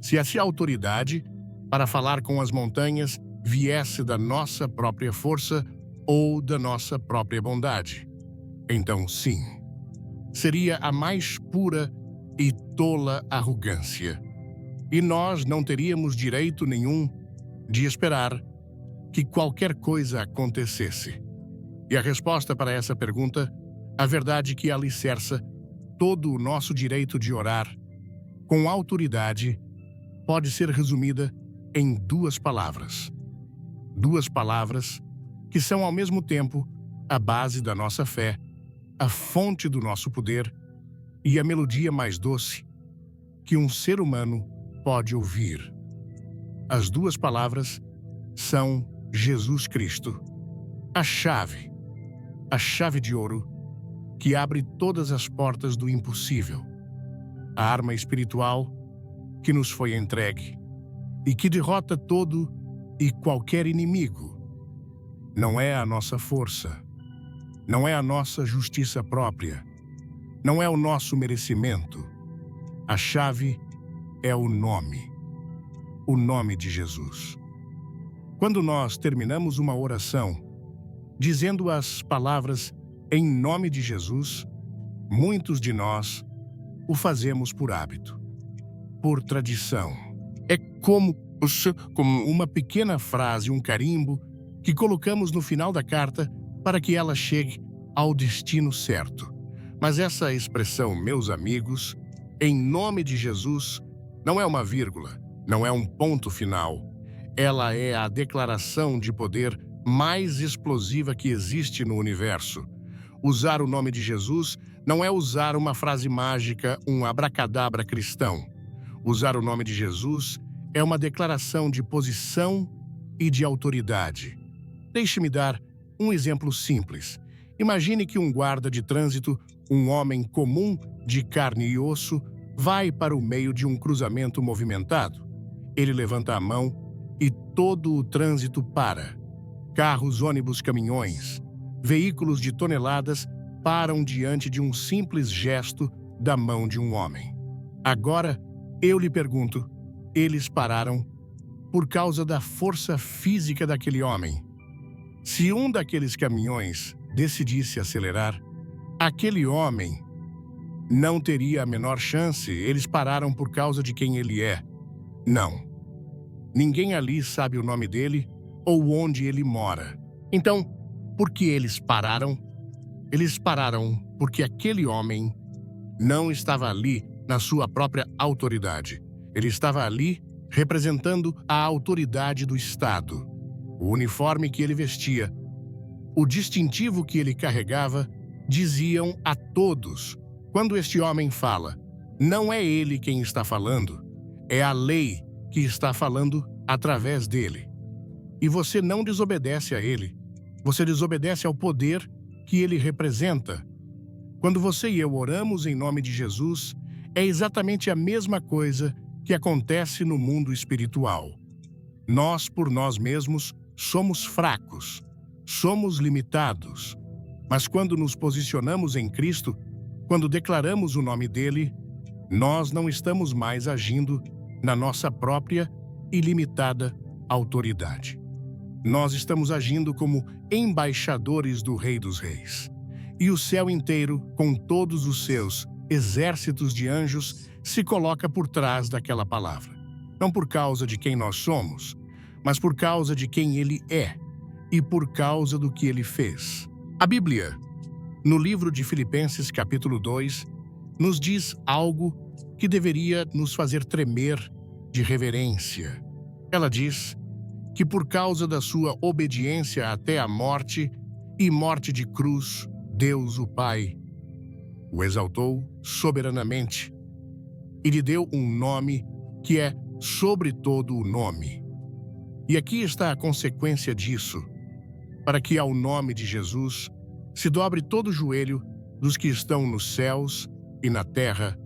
se essa autoridade para falar com as montanhas viesse da nossa própria força ou da nossa própria bondade, então sim, seria a mais pura e tola arrogância. E nós não teríamos direito nenhum de esperar que qualquer coisa acontecesse. E a resposta para essa pergunta, a verdade que alicerça todo o nosso direito de orar com autoridade, pode ser resumida em duas palavras. Duas palavras que são ao mesmo tempo a base da nossa fé, a fonte do nosso poder e a melodia mais doce que um ser humano pode ouvir. As duas palavras são Jesus Cristo, a chave de ouro que abre todas as portas do impossível, a arma espiritual que nos foi entregue e que derrota todo e qualquer inimigo. Não é a nossa força, não é a nossa justiça própria, não é o nosso merecimento. A chave é o nome de Jesus. Quando nós terminamos uma oração dizendo as palavras em nome de Jesus, muitos de nós o fazemos por hábito, por tradição. É como uma pequena frase, um carimbo que colocamos no final da carta para que ela chegue ao destino certo. Mas essa expressão, meus amigos, em nome de Jesus, não é uma vírgula, não é um ponto final. Ela é a declaração de poder mais explosiva que existe no universo. Usar o nome de Jesus não é usar uma frase mágica, um abracadabra cristão. Usar o nome de Jesus é uma declaração de posição e de autoridade. Deixe-me dar um exemplo simples. Imagine que um guarda de trânsito, um homem comum de carne e osso, vai para o meio de um cruzamento movimentado. Ele levanta a mão e todo o trânsito para. Carros, ônibus, caminhões, veículos de toneladas param diante de um simples gesto da mão de um homem. Agora, eu lhe pergunto, eles pararam por causa da força física daquele homem. Se um daqueles caminhões decidisse acelerar, aquele homem não teria a menor chance. Eles pararam por causa de quem ele é. Não. Ninguém ali sabe o nome dele ou onde ele mora. Então, por que eles pararam? Eles pararam porque aquele homem não estava ali na sua própria autoridade. Ele estava ali representando a autoridade do Estado. O uniforme que ele vestia, o distintivo que ele carregava, diziam a todos: quando este homem fala, não é ele quem está falando, é a lei que está falando através dele. E você não desobedece a ele, você desobedece ao poder que ele representa. Quando você e eu oramos em nome de Jesus, é exatamente a mesma coisa que acontece no mundo espiritual. Nós, por nós mesmos, somos fracos, somos limitados. Mas quando nos posicionamos em Cristo, quando declaramos o nome dele, nós não estamos mais agindo na nossa própria e limitada autoridade. Nós estamos agindo como embaixadores do Rei dos Reis. E o céu inteiro, com todos os seus exércitos de anjos, se coloca por trás daquela palavra. Não por causa de quem nós somos, mas por causa de quem ele é e por causa do que ele fez. A Bíblia, no livro de Filipenses, capítulo 2, nos diz algo que deveria nos fazer tremer de reverência. Ela diz que por causa da sua obediência até a morte e morte de cruz, Deus, o Pai, o exaltou soberanamente e lhe deu um nome que é sobre todo o nome. E aqui está a consequência disso, para que ao nome de Jesus se dobre todo o joelho dos que estão nos céus e na terra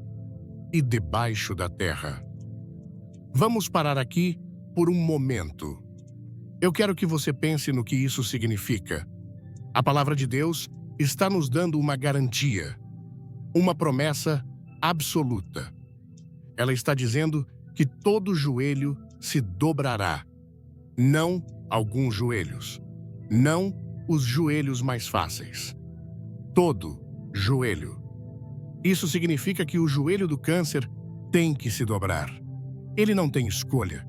e debaixo da terra. Vamos parar aqui por um momento. Eu quero que você pense no que isso significa. A palavra de Deus está nos dando uma garantia, uma promessa absoluta. Ela está dizendo que todo joelho se dobrará. Não alguns joelhos. Não os joelhos mais fáceis. Todo joelho. Isso significa que o joelho do câncer tem que se dobrar. Ele não tem escolha.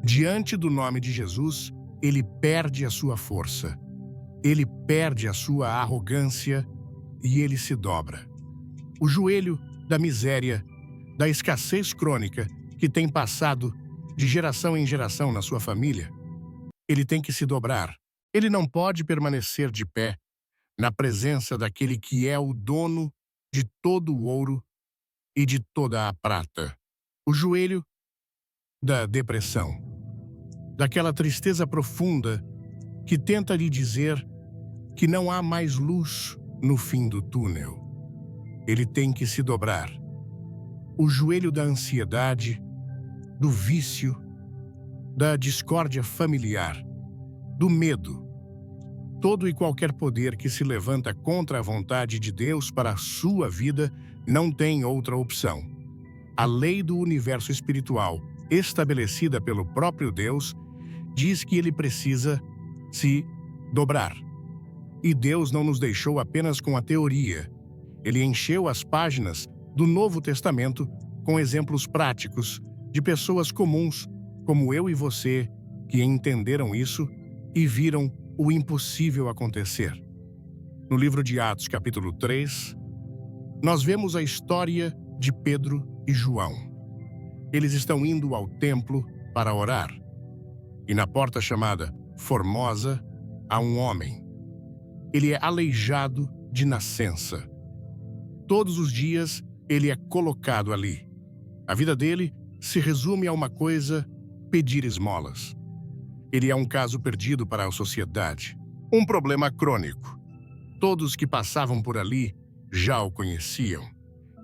Diante do nome de Jesus, ele perde a sua força. Ele perde a sua arrogância e ele se dobra. O joelho da miséria, da escassez crônica que tem passado de geração em geração na sua família, ele tem que se dobrar. Ele não pode permanecer de pé na presença daquele que é o dono de todo o ouro e de toda a prata. O joelho da depressão, daquela tristeza profunda que tenta lhe dizer que não há mais luz no fim do túnel. Ele tem que se dobrar. O joelho da ansiedade, do vício, da discórdia familiar, do medo. Todo e qualquer poder que se levanta contra a vontade de Deus para a sua vida não tem outra opção. A lei do universo espiritual, estabelecida pelo próprio Deus, diz que ele precisa se dobrar. E Deus não nos deixou apenas com a teoria. Ele encheu as páginas do Novo Testamento com exemplos práticos de pessoas comuns, como eu e você, que entenderam isso e viram o impossível acontecer. No livro de Atos, capítulo 3, nós vemos a história de Pedro e João. Eles estão indo ao templo para orar. E na porta chamada Formosa, há um homem. Ele é aleijado de nascença. Todos os dias, ele é colocado ali. A vida dele se resume a uma coisa: pedir esmolas. Ele é um caso perdido para a sociedade. Um problema crônico. Todos que passavam por ali já o conheciam.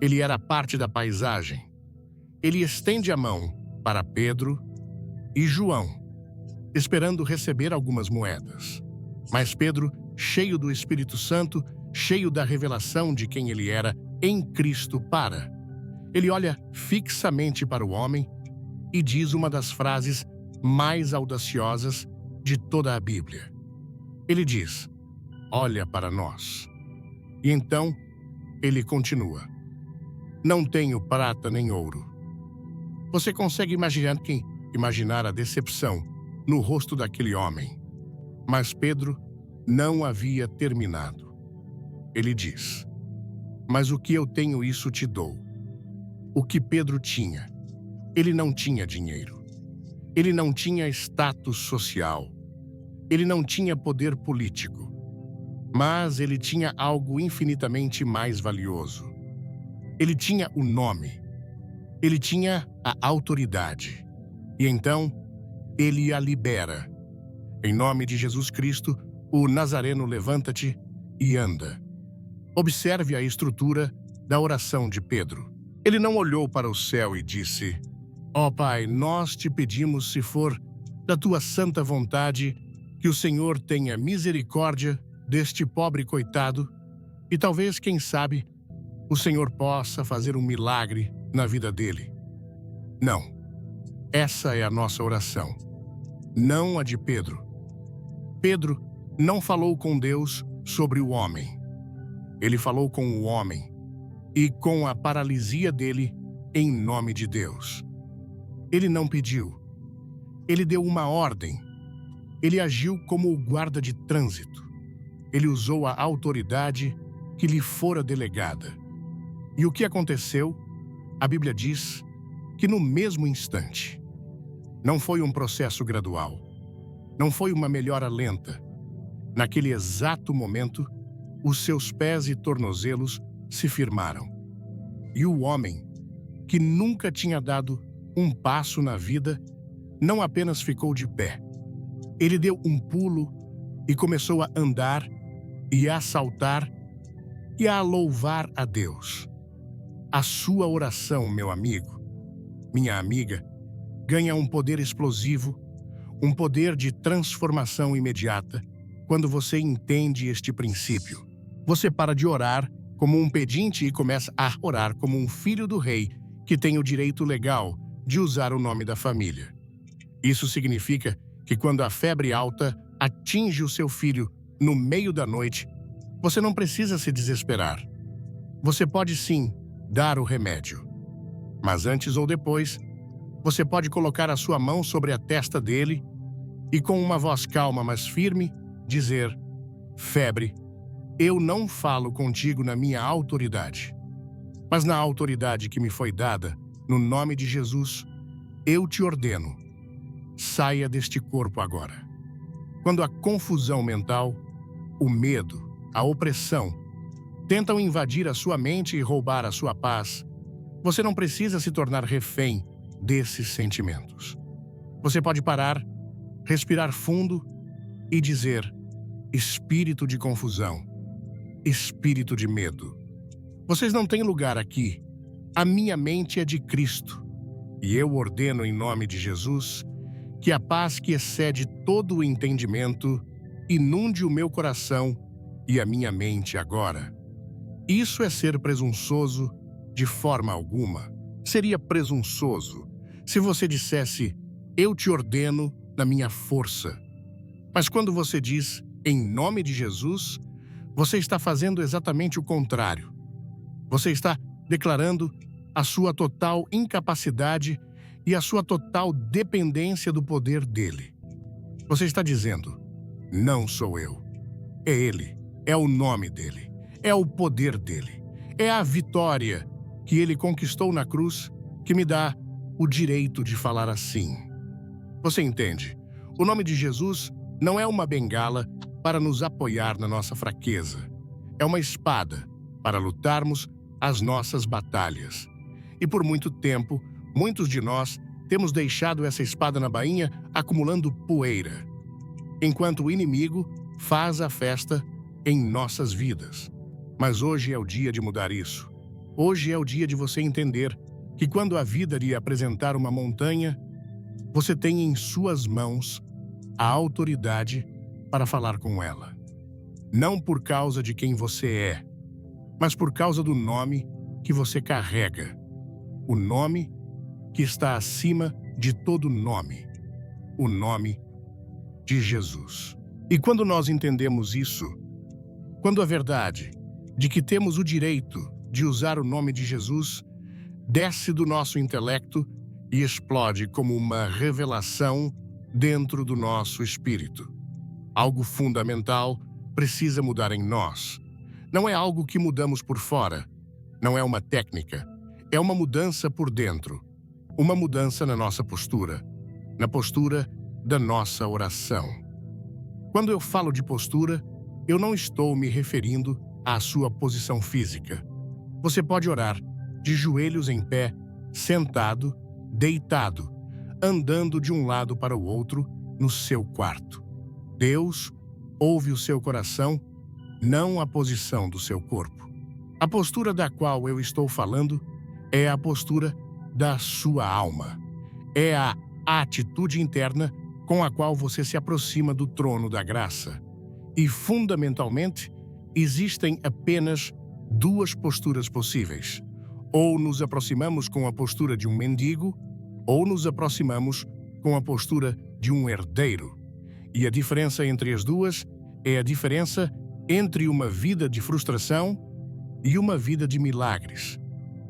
Ele era parte da paisagem. Ele estende a mão para Pedro e João, esperando receber algumas moedas. Mas Pedro, cheio do Espírito Santo, cheio da revelação de quem ele era em Cristo, para. Ele olha fixamente para o homem e diz uma das frases mais audaciosas de toda a Bíblia. Ele diz: olha para nós. E então, ele continua: não tenho prata nem ouro. Você consegue imaginar a decepção no rosto daquele homem. Mas Pedro não havia terminado. Ele diz: mas o que eu tenho, isso te dou. O que Pedro tinha? Ele não tinha dinheiro. Ele não tinha status social. Ele não tinha poder político. Mas ele tinha algo infinitamente mais valioso. Ele tinha o nome. Ele tinha a autoridade. E então, ele a libera. Em nome de Jesus Cristo, o Nazareno, levanta-te e anda. Observe a estrutura da oração de Pedro. Ele não olhou para o céu e disse: ó Pai, nós te pedimos, se for da tua santa vontade, que o Senhor tenha misericórdia deste pobre coitado e talvez, quem sabe, o Senhor possa fazer um milagre na vida dele. Não. Essa é a nossa oração, não a de Pedro. Pedro não falou com Deus sobre o homem. Ele falou com o homem e com a paralisia dele em nome de Deus. Ele não pediu. Ele deu uma ordem. Ele agiu como o guarda de trânsito. Ele usou a autoridade que lhe fora delegada. E o que aconteceu? A Bíblia diz que no mesmo instante. Não foi um processo gradual. Não foi uma melhora lenta. Naquele exato momento, os seus pés e tornozelos se firmaram. E o homem, que nunca tinha dado um passo na vida, não apenas ficou de pé. Ele deu um pulo e começou a andar e a saltar e a louvar a Deus. A sua oração, meu amigo, minha amiga, ganha um poder explosivo, um poder de transformação imediata, quando você entende este princípio. Você para de orar como um pedinte e começa a orar como um filho do rei que tem o direito legal de usar o nome da família. Isso significa que quando a febre alta atinge o seu filho no meio da noite, você não precisa se desesperar. Você pode sim dar o remédio. Mas antes ou depois, você pode colocar a sua mão sobre a testa dele e, com uma voz calma mas firme, dizer: febre, eu não falo contigo na minha autoridade, mas na autoridade que me foi dada, no nome de Jesus, eu te ordeno, saia deste corpo agora. Quando a confusão mental, o medo, a opressão tentam invadir a sua mente e roubar a sua paz, você não precisa se tornar refém desses sentimentos. Você pode parar, respirar fundo e dizer: espírito de confusão, espírito de medo, vocês não têm lugar aqui. A minha mente é de Cristo. E eu ordeno em nome de Jesus que a paz que excede todo o entendimento inunde o meu coração e a minha mente agora. Isso é ser presunçoso de forma alguma. Seria presunçoso se você dissesse: eu te ordeno na minha força. Mas quando você diz em nome de Jesus, você está fazendo exatamente o contrário. Você está declarando a sua total incapacidade e a sua total dependência do poder dele. Você está dizendo: não sou eu. É ele, é o nome dele, é o poder dele, é a vitória que ele conquistou na cruz que me dá o direito de falar assim. Você entende? O nome de Jesus não é uma bengala para nos apoiar na nossa fraqueza. É uma espada para lutarmos as nossas batalhas. E por muito tempo, muitos de nós temos deixado essa espada na bainha acumulando poeira, enquanto o inimigo faz a festa em nossas vidas. Mas hoje é o dia de mudar isso. Hoje é o dia de você entender que quando a vida lhe apresentar uma montanha, você tem em suas mãos a autoridade para falar com ela. Não por causa de quem você é, mas por causa do nome que você carrega. O nome que está acima de todo nome. O nome de Jesus. E quando nós entendemos isso, quando a verdade de que temos o direito de usar o nome de Jesus desce do nosso intelecto e explode como uma revelação dentro do nosso espírito. Algo fundamental precisa mudar em nós. Não é algo que mudamos por fora. Não é uma técnica. É uma mudança por dentro. Uma mudança na nossa postura. Na postura da nossa oração. Quando eu falo de postura, eu não estou me referindo à sua posição física. Você pode orar de joelhos em pé, sentado, deitado, andando de um lado para o outro no seu quarto. Deus ouve o seu coração, não a posição do seu corpo. A postura da qual eu estou falando é a postura da sua alma. É a atitude interna com a qual você se aproxima do trono da graça. E, fundamentalmente, existem apenas duas posturas possíveis. Ou nos aproximamos com a postura de um mendigo, ou nos aproximamos com a postura de um herdeiro. E a diferença entre as duas é a diferença entre uma vida de frustração e uma vida de milagres.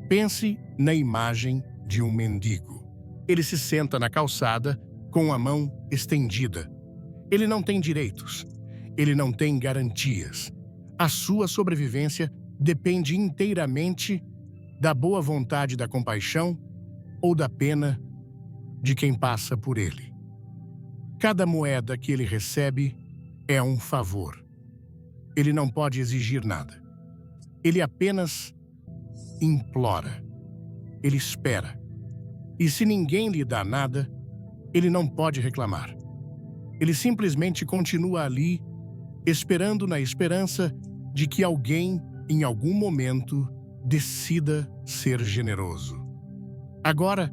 Pense na imagem de um mendigo. Ele se senta na calçada com a mão estendida. Ele não tem direitos. Ele não tem garantias. A sua sobrevivência depende inteiramente da boa vontade da compaixão ou da pena de quem passa por ele. Cada moeda que ele recebe é um favor. Ele não pode exigir nada. Ele apenas implora. Ele espera. E se ninguém lhe dá nada, ele não pode reclamar. Ele simplesmente continua ali, esperando na esperança de que alguém, em algum momento, decida ser generoso. Agora,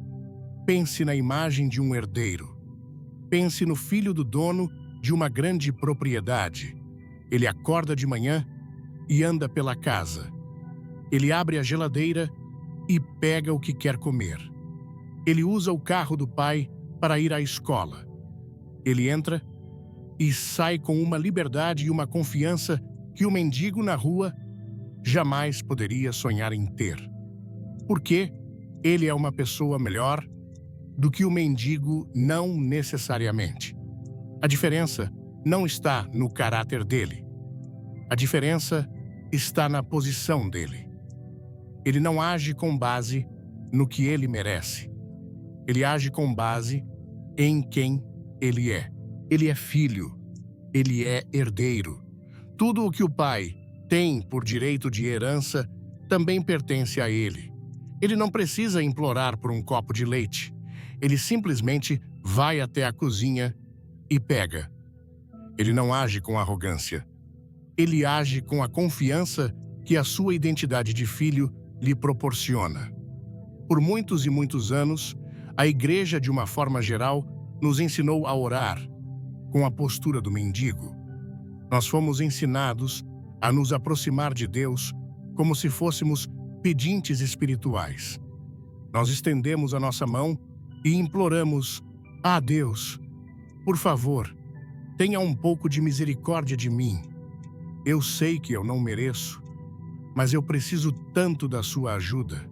pense na imagem de um herdeiro. Pense no filho do dono de uma grande propriedade. Ele acorda de manhã e anda pela casa. Ele abre a geladeira e pega o que quer comer. Ele usa o carro do pai para ir à escola. Ele entra e sai com uma liberdade e uma confiança que o mendigo na rua jamais poderia sonhar em ter. Porque ele é uma pessoa melhor do que o mendigo, não necessariamente. A diferença não está no caráter dele. A diferença está na posição dele. Ele não age com base no que ele merece. Ele age com base em quem ele é. Ele é filho, ele é herdeiro. Tudo o que o pai tem por direito de herança também pertence a ele. Ele não precisa implorar por um copo de leite. Ele simplesmente vai até a cozinha e pega. Ele não age com arrogância. Ele age com a confiança que a sua identidade de filho lhe proporciona. Por muitos e muitos anos, a igreja, de uma forma geral, nos ensinou a orar com a postura do mendigo. Nós fomos ensinados a nos aproximar de Deus como se fôssemos pedintes espirituais. Nós estendemos a nossa mão e imploramos: "Ah, Deus, por favor, tenha um pouco de misericórdia de mim. Eu sei que eu não mereço, mas eu preciso tanto da sua ajuda."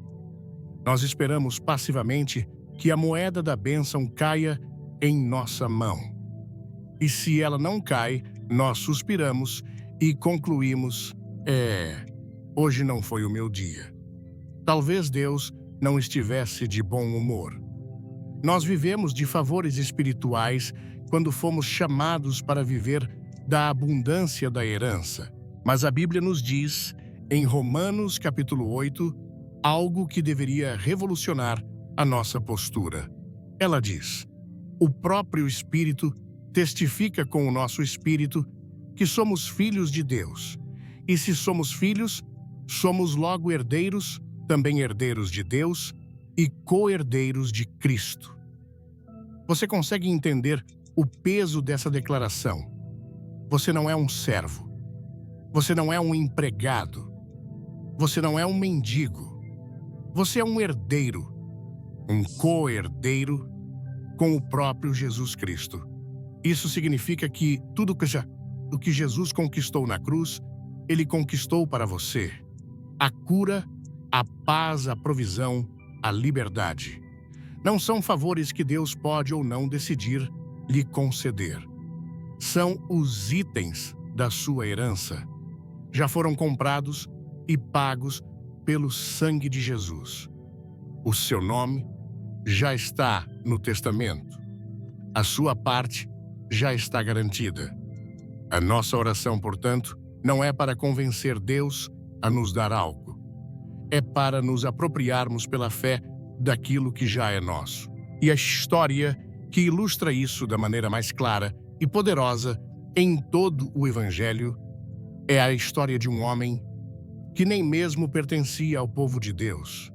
Nós esperamos passivamente que a moeda da bênção caia em nossa mão. E se ela não cai, nós suspiramos e concluímos: hoje não foi o meu dia. Talvez Deus não estivesse de bom humor. Nós vivemos de favores espirituais quando fomos chamados para viver da abundância da herança. Mas a Bíblia nos diz, em Romanos capítulo 8, algo que deveria revolucionar a nossa postura. Ela diz: "O próprio Espírito testifica com o nosso espírito que somos filhos de Deus. E se somos filhos, somos logo herdeiros, também herdeiros de Deus e co-herdeiros de Cristo." Você consegue entender o peso dessa declaração? Você não é um servo. Você não é um empregado. Você não é um mendigo. Você é um herdeiro, um co-herdeiro com o próprio Jesus Cristo. Isso significa que tudo o que Jesus conquistou na cruz, ele conquistou para você. A cura, a paz, a provisão, a liberdade. Não são favores que Deus pode ou não decidir lhe conceder. São os itens da sua herança. Já foram comprados e pagos pelo sangue de Jesus. O seu nome já está no testamento. A sua parte já está garantida. A nossa oração, portanto, não é para convencer Deus a nos dar algo. É para nos apropriarmos pela fé daquilo que já é nosso. E a história que ilustra isso da maneira mais clara e poderosa em todo o Evangelho é a história de um homem que nem mesmo pertencia ao povo de Deus.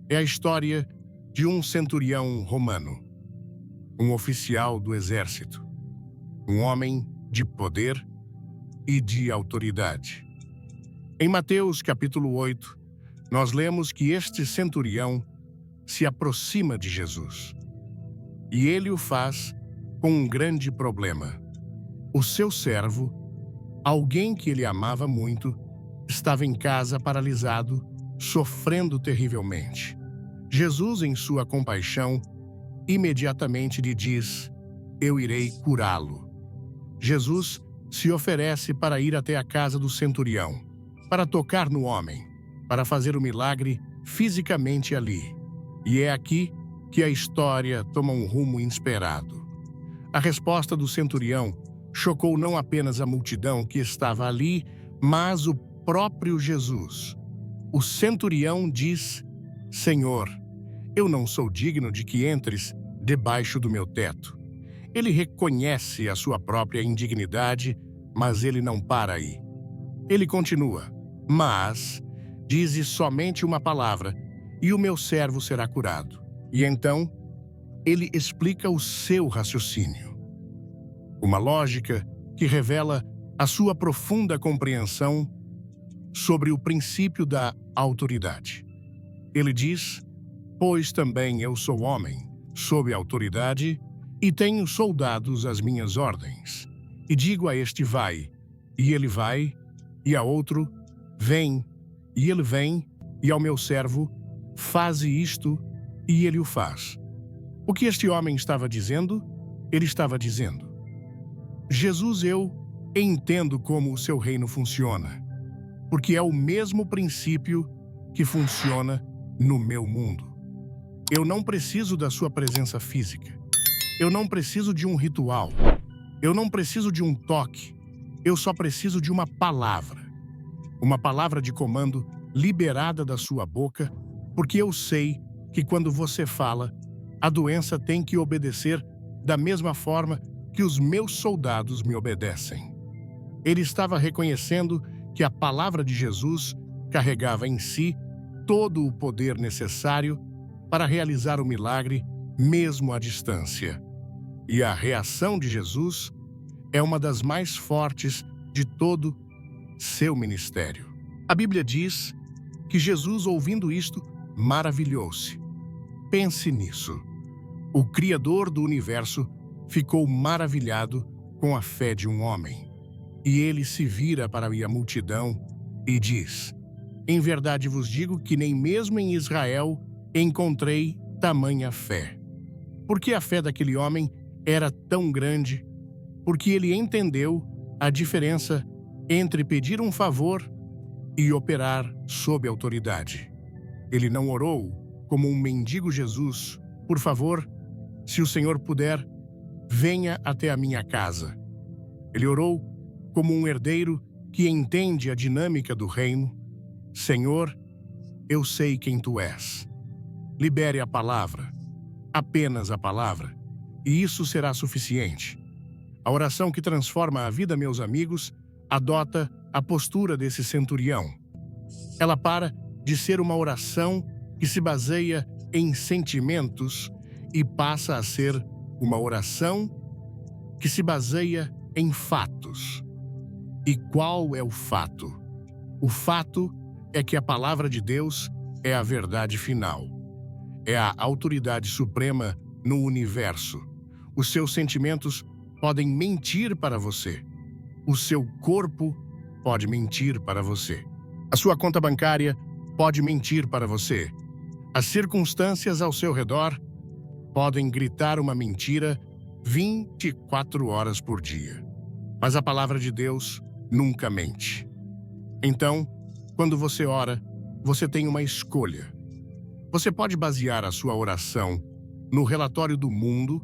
É a história de um centurião romano, um oficial do exército, um homem de poder e de autoridade. Em Mateus capítulo 8, nós lemos que este centurião se aproxima de Jesus. E ele o faz com um grande problema. O seu servo, alguém que ele amava muito, estava em casa paralisado, sofrendo terrivelmente. Jesus, em sua compaixão, imediatamente lhe diz: "Eu irei curá-lo." Jesus se oferece para ir até a casa do centurião, para tocar no homem, para fazer o milagre fisicamente ali. E é aqui que a história toma um rumo inesperado. A resposta do centurião chocou não apenas a multidão que estava ali, mas o próprio Jesus. O centurião diz: "Senhor, eu não sou digno de que entres debaixo do meu teto." Ele reconhece a sua própria indignidade, mas ele não para aí. Ele continua: "Mas dize somente uma palavra, e o meu servo será curado." E então, ele explica o seu raciocínio. Uma lógica que revela a sua profunda compreensão sobre o princípio da autoridade. Ele diz: "Pois também eu sou homem, sob autoridade, e tenho soldados às minhas ordens. E digo a este: vai, e ele vai, e a outro: vem, e ele vem, e ao meu servo: faze isto, e ele o faz." O que este homem estava dizendo? Ele estava dizendo: "Jesus, eu entendo como o seu reino funciona, porque é o mesmo princípio que funciona no meu mundo. Eu não preciso da sua presença física. Eu não preciso de um ritual. Eu não preciso de um toque. Eu só preciso de uma palavra. Uma palavra de comando liberada da sua boca, porque eu sei que quando você fala, a doença tem que obedecer da mesma forma que os meus soldados me obedecem. Ele estava reconhecendo que a palavra de Jesus carregava em si todo o poder necessário para realizar o milagre, mesmo à distância. E a reação de Jesus é uma das mais fortes de todo seu ministério. A Bíblia diz que Jesus, ouvindo isto, maravilhou-se. Pense nisso. O Criador do universo ficou maravilhado com a fé de um homem. E ele se vira para a multidão e diz: em verdade vos digo que nem mesmo em Israel encontrei tamanha fé. Porque a fé daquele homem era tão grande, porque ele entendeu a diferença entre pedir um favor e operar sob autoridade. Ele não orou como um mendigo Jesus: por favor, se o Senhor puder, venha até a minha casa. Ele orou como um herdeiro que entende a dinâmica do reino: Senhor, eu sei quem tu és. Libere a palavra, apenas a palavra, e isso será suficiente. A oração que transforma a vida, meus amigos, adota a postura desse centurião. Ela para de ser uma oração que se baseia em sentimentos e passa a ser uma oração que se baseia em fatos. E qual é o fato? O fato é que a palavra de Deus é a verdade final. É a autoridade suprema no universo. Os seus sentimentos podem mentir para você. O seu corpo pode mentir para você. A sua conta bancária pode mentir para você. As circunstâncias ao seu redor podem gritar uma mentira 24 horas por dia. Mas a palavra de Deus nunca mente. Então, quando você ora, você tem uma escolha. Você pode basear a sua oração no relatório do mundo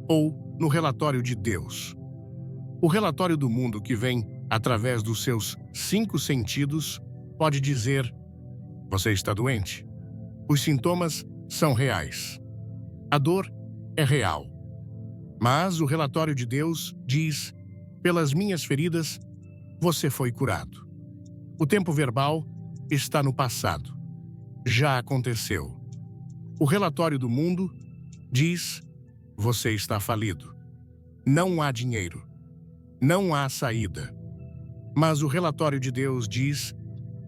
ou no relatório de Deus. O relatório do mundo, que vem através dos seus 5 sentidos, pode dizer: você está doente. Os sintomas são reais. A dor é real. Mas o relatório de Deus diz: pelas minhas feridas, você foi curado. O tempo verbal está no passado. Já aconteceu. O relatório do mundo diz: você está falido. Não há dinheiro. Não há saída. Mas o relatório de Deus diz: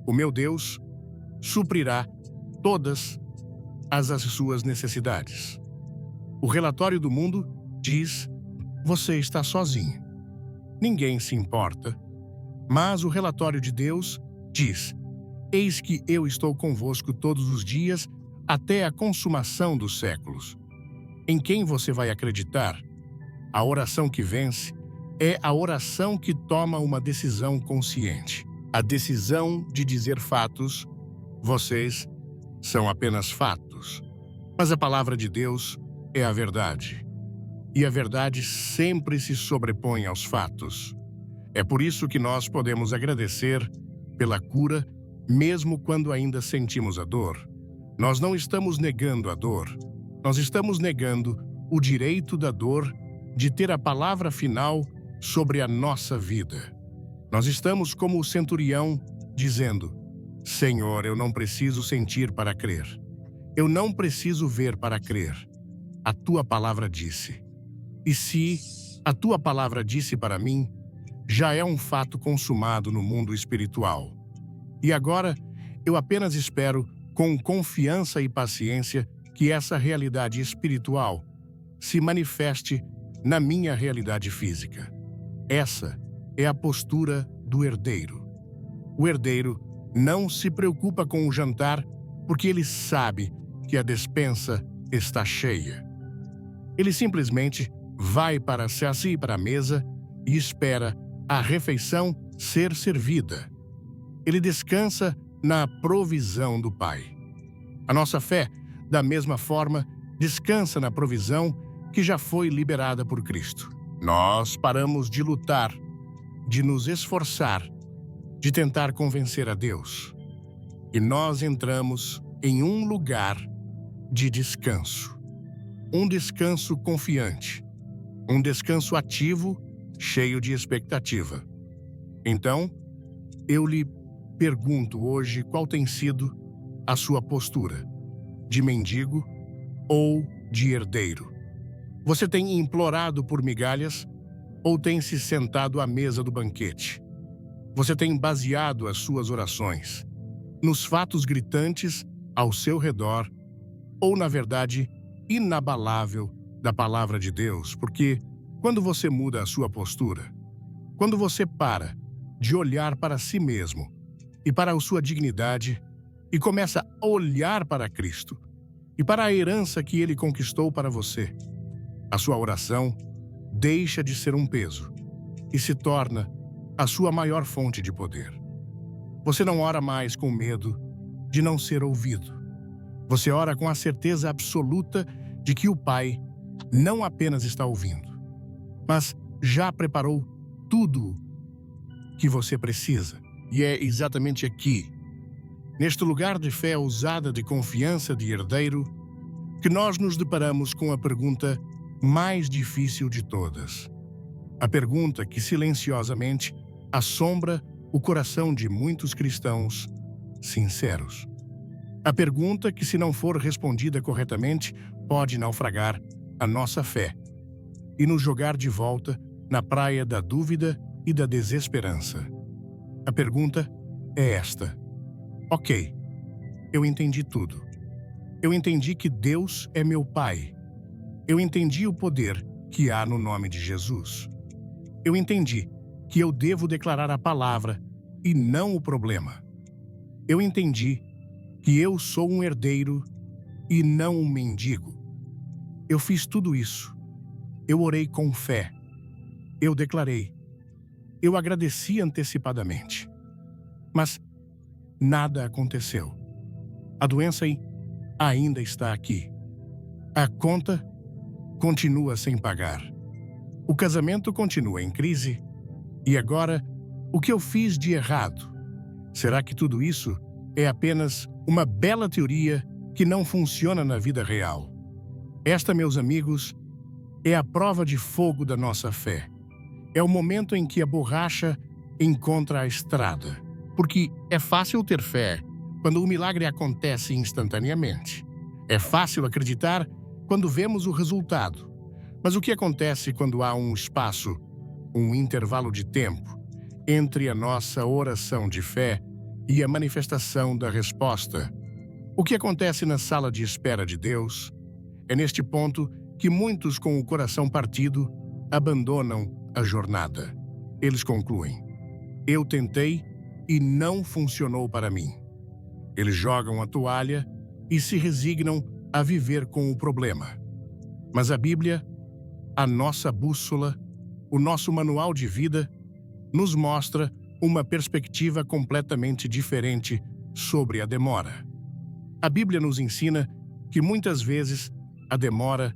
o meu Deus suprirá todas as suas necessidades. O relatório do mundo diz: você está sozinho. Ninguém se importa. Mas o relatório de Deus diz: eis que eu estou convosco todos os dias até a consumação dos séculos. Em quem você vai acreditar? A oração que vence é a oração que toma uma decisão consciente. A decisão de dizer fatos: vocês são apenas fatos. Mas a palavra de Deus é a verdade. E a verdade sempre se sobrepõe aos fatos. É por isso que nós podemos agradecer pela cura, mesmo quando ainda sentimos a dor. Nós não estamos negando a dor. Nós estamos negando o direito da dor de ter a palavra final sobre a nossa vida. Nós estamos como o centurião, dizendo: Senhor, eu não preciso sentir para crer. Eu não preciso ver para crer. A tua palavra disse. E se a tua palavra disse para mim, já é um fato consumado no mundo espiritual. E agora, eu apenas espero, com confiança e paciência, que essa realidade espiritual se manifeste na minha realidade física. Essa é a postura do herdeiro. O herdeiro não se preocupa com o jantar porque ele sabe que a despensa está cheia. Ele simplesmente vai para a mesa e espera a refeição ser servida. Ele descansa na provisão do Pai. A nossa fé, da mesma forma, descansa na provisão que já foi liberada por Cristo. Nós paramos de lutar, de nos esforçar, de tentar convencer a Deus. E nós entramos em um lugar de descanso. Um descanso confiante. Um descanso ativo, cheio de expectativa. Então, eu lhe pergunto hoje qual tem sido a sua postura, de mendigo ou de herdeiro. Você tem implorado por migalhas ou tem se sentado à mesa do banquete? Você tem baseado as suas orações nos fatos gritantes ao seu redor ou, na verdade, inabalável da palavra de Deus? Porque quando você muda a sua postura, quando você para de olhar para si mesmo e para a sua dignidade e começa a olhar para Cristo e para a herança que Ele conquistou para você, a sua oração deixa de ser um peso e se torna a sua maior fonte de poder. Você não ora mais com medo de não ser ouvido. Você ora com a certeza absoluta de que o Pai não apenas está ouvindo, mas já preparou tudo que você precisa. E é exatamente aqui, neste lugar de fé ousada, de confiança de herdeiro, que nós nos deparamos com a pergunta mais difícil de todas. A pergunta que silenciosamente assombra o coração de muitos cristãos sinceros. A pergunta que, se não for respondida corretamente, pode naufragar a nossa fé e nos jogar de volta na praia da dúvida e da desesperança. A pergunta é esta: ok, eu entendi tudo. Eu entendi que Deus é meu Pai. Eu entendi o poder que há no nome de Jesus. Eu entendi que eu devo declarar a palavra e não o problema. Eu entendi que eu sou um herdeiro e não um mendigo. Eu fiz tudo isso. Eu orei com fé. Eu declarei. Eu agradeci antecipadamente. Mas nada aconteceu. A doença ainda está aqui. A conta continua sem pagar. O casamento continua em crise. E agora, o que eu fiz de errado? Será que tudo isso é apenas uma bela teoria que não funciona na vida real? Esta, meus amigos, é a prova de fogo da nossa fé. É o momento em que a borracha encontra a estrada. Porque é fácil ter fé quando o milagre acontece instantaneamente. É fácil acreditar quando vemos o resultado. Mas o que acontece quando há um espaço, um intervalo de tempo, entre a nossa oração de fé e a manifestação da resposta? O que acontece na sala de espera de Deus? É neste ponto que muitos, com o coração partido, abandonam a jornada. Eles concluem: eu tentei e não funcionou para mim. Eles jogam a toalha e se resignam a viver com o problema. Mas a Bíblia, a nossa bússola, o nosso manual de vida, nos mostra uma perspectiva completamente diferente sobre a demora. A Bíblia nos ensina que muitas vezes a demora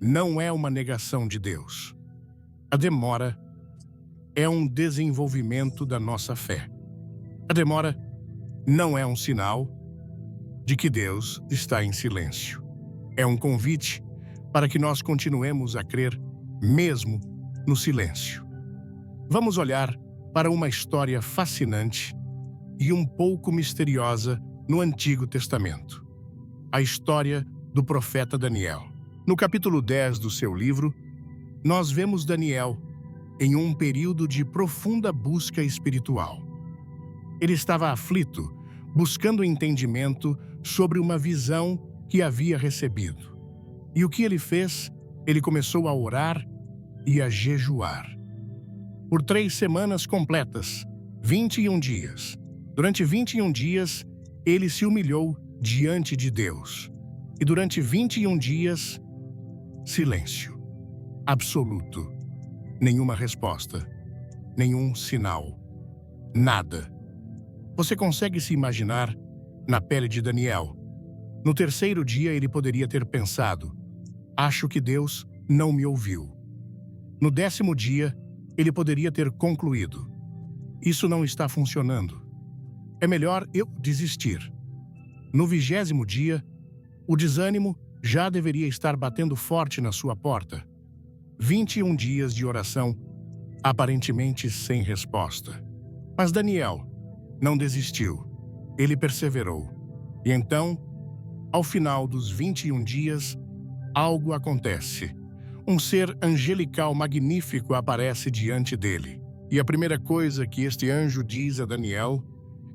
não é uma negação de Deus. A demora é um desenvolvimento da nossa fé. A demora não é um sinal de que Deus está em silêncio. É um convite para que nós continuemos a crer mesmo no silêncio. Vamos olhar para uma história fascinante e um pouco misteriosa no Antigo Testamento. A história do profeta Daniel. No capítulo 10 do seu livro, nós vemos Daniel em um período de profunda busca espiritual. Ele estava aflito, buscando entendimento sobre uma visão que havia recebido. E o que ele fez? Ele começou a orar e a jejuar. Por 3 semanas completas, 21 dias. Durante 21 dias, ele se humilhou diante de Deus. E durante 21 dias, silêncio absoluto. Nenhuma resposta, nenhum sinal, nada. Você consegue se imaginar na pele de Daniel? No terceiro dia ele poderia ter pensado: acho que Deus não me ouviu. No 10º dia, ele poderia ter concluído: isso não está funcionando. É melhor eu desistir. No 20º dia, o desânimo já deveria estar batendo forte na sua porta. 21 dias de oração, aparentemente sem resposta. Mas Daniel não desistiu. Ele perseverou. E então, ao final dos 21 dias, algo acontece. Um ser angelical magnífico aparece diante dele. E a primeira coisa que este anjo diz a Daniel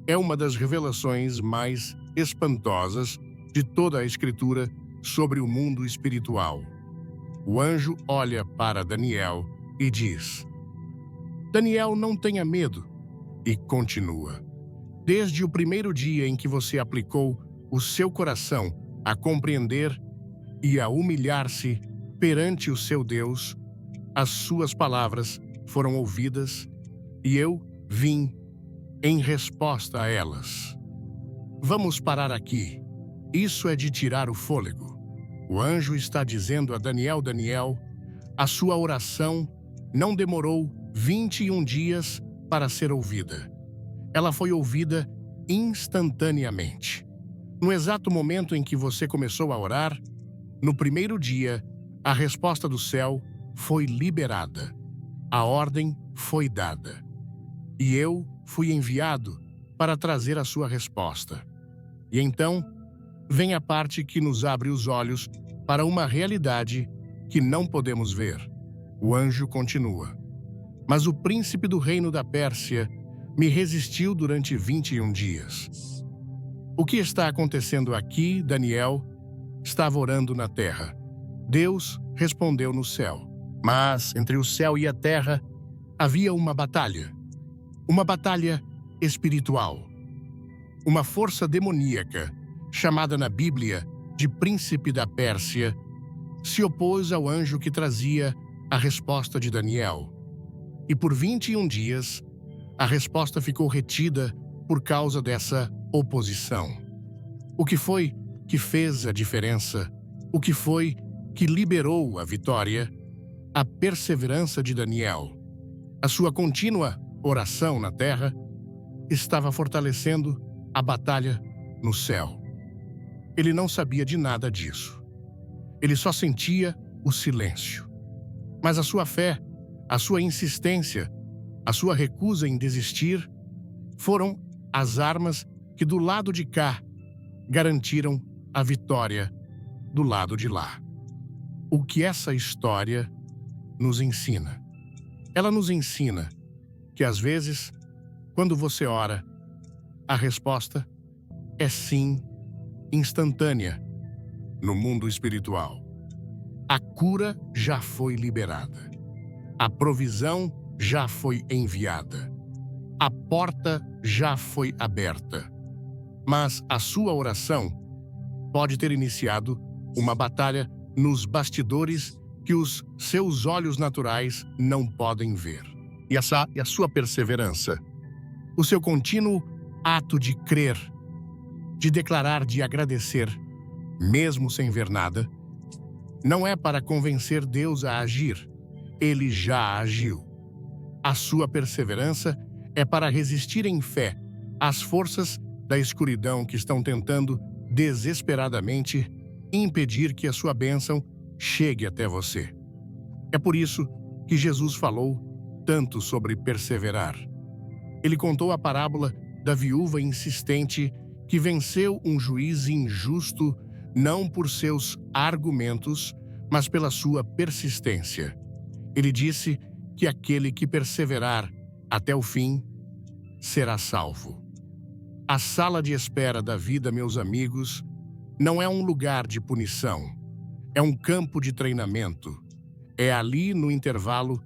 é uma das revelações mais espantosas de toda a Escritura sobre o mundo espiritual. O anjo olha para Daniel e diz: Daniel, não tenha medo. E continua: desde o primeiro dia em que você aplicou o seu coração a compreender e a humilhar-se perante o seu Deus, as suas palavras foram ouvidas e eu vim em resposta a elas. Vamos parar aqui. Isso é de tirar o fôlego. O anjo está dizendo a Daniel: Daniel, a sua oração não demorou 21 dias para ser ouvida. Ela foi ouvida instantaneamente. No exato momento em que você começou a orar, no primeiro dia, a resposta do céu foi liberada. A ordem foi dada. E eu fui enviado para trazer a sua resposta. E então, vem a parte que nos abre os olhos para uma realidade que não podemos ver. O anjo continua: mas o príncipe do reino da Pérsia me resistiu durante 21 dias. O que está acontecendo aqui, Daniel? Estava orando na terra. Deus respondeu no céu. Mas entre o céu e a terra havia uma batalha. Uma batalha espiritual. Uma força demoníaca, chamada na Bíblia de príncipe da Pérsia, se opôs ao anjo que trazia a resposta de Daniel. E por 21 dias, a resposta ficou retida por causa dessa oposição. O que foi que fez a diferença? O que foi que liberou a vitória? A perseverança de Daniel. A sua contínua oração na terra estava fortalecendo a batalha no céu. Ele não sabia de nada disso. Ele só sentia o silêncio. Mas a sua fé, a sua insistência, a sua recusa em desistir foram as armas que do lado de cá garantiram a vitória do lado de lá. O que essa história nos ensina? Ela nos ensina que às vezes, quando você ora, a resposta é sim, instantânea no mundo espiritual. A cura já foi liberada. A provisão já foi enviada. A porta já foi aberta. Mas a sua oração pode ter iniciado uma batalha nos bastidores que os seus olhos naturais não podem ver. E a sua perseverança, o seu contínuo ato de crer, de declarar, de agradecer, mesmo sem ver nada, não é para convencer Deus a agir. Ele já agiu. A sua perseverança é para resistir em fé às forças da escuridão que estão tentando desesperadamente impedir que a sua bênção chegue até você. É por isso que Jesus falou tanto sobre perseverar. Ele contou a parábola da viúva insistente que venceu um juiz injusto não por seus argumentos, mas pela sua persistência. Ele disse que aquele que perseverar até o fim será salvo. A sala de espera da vida, meus amigos, não é um lugar de punição. É um campo de treinamento. É ali no intervalo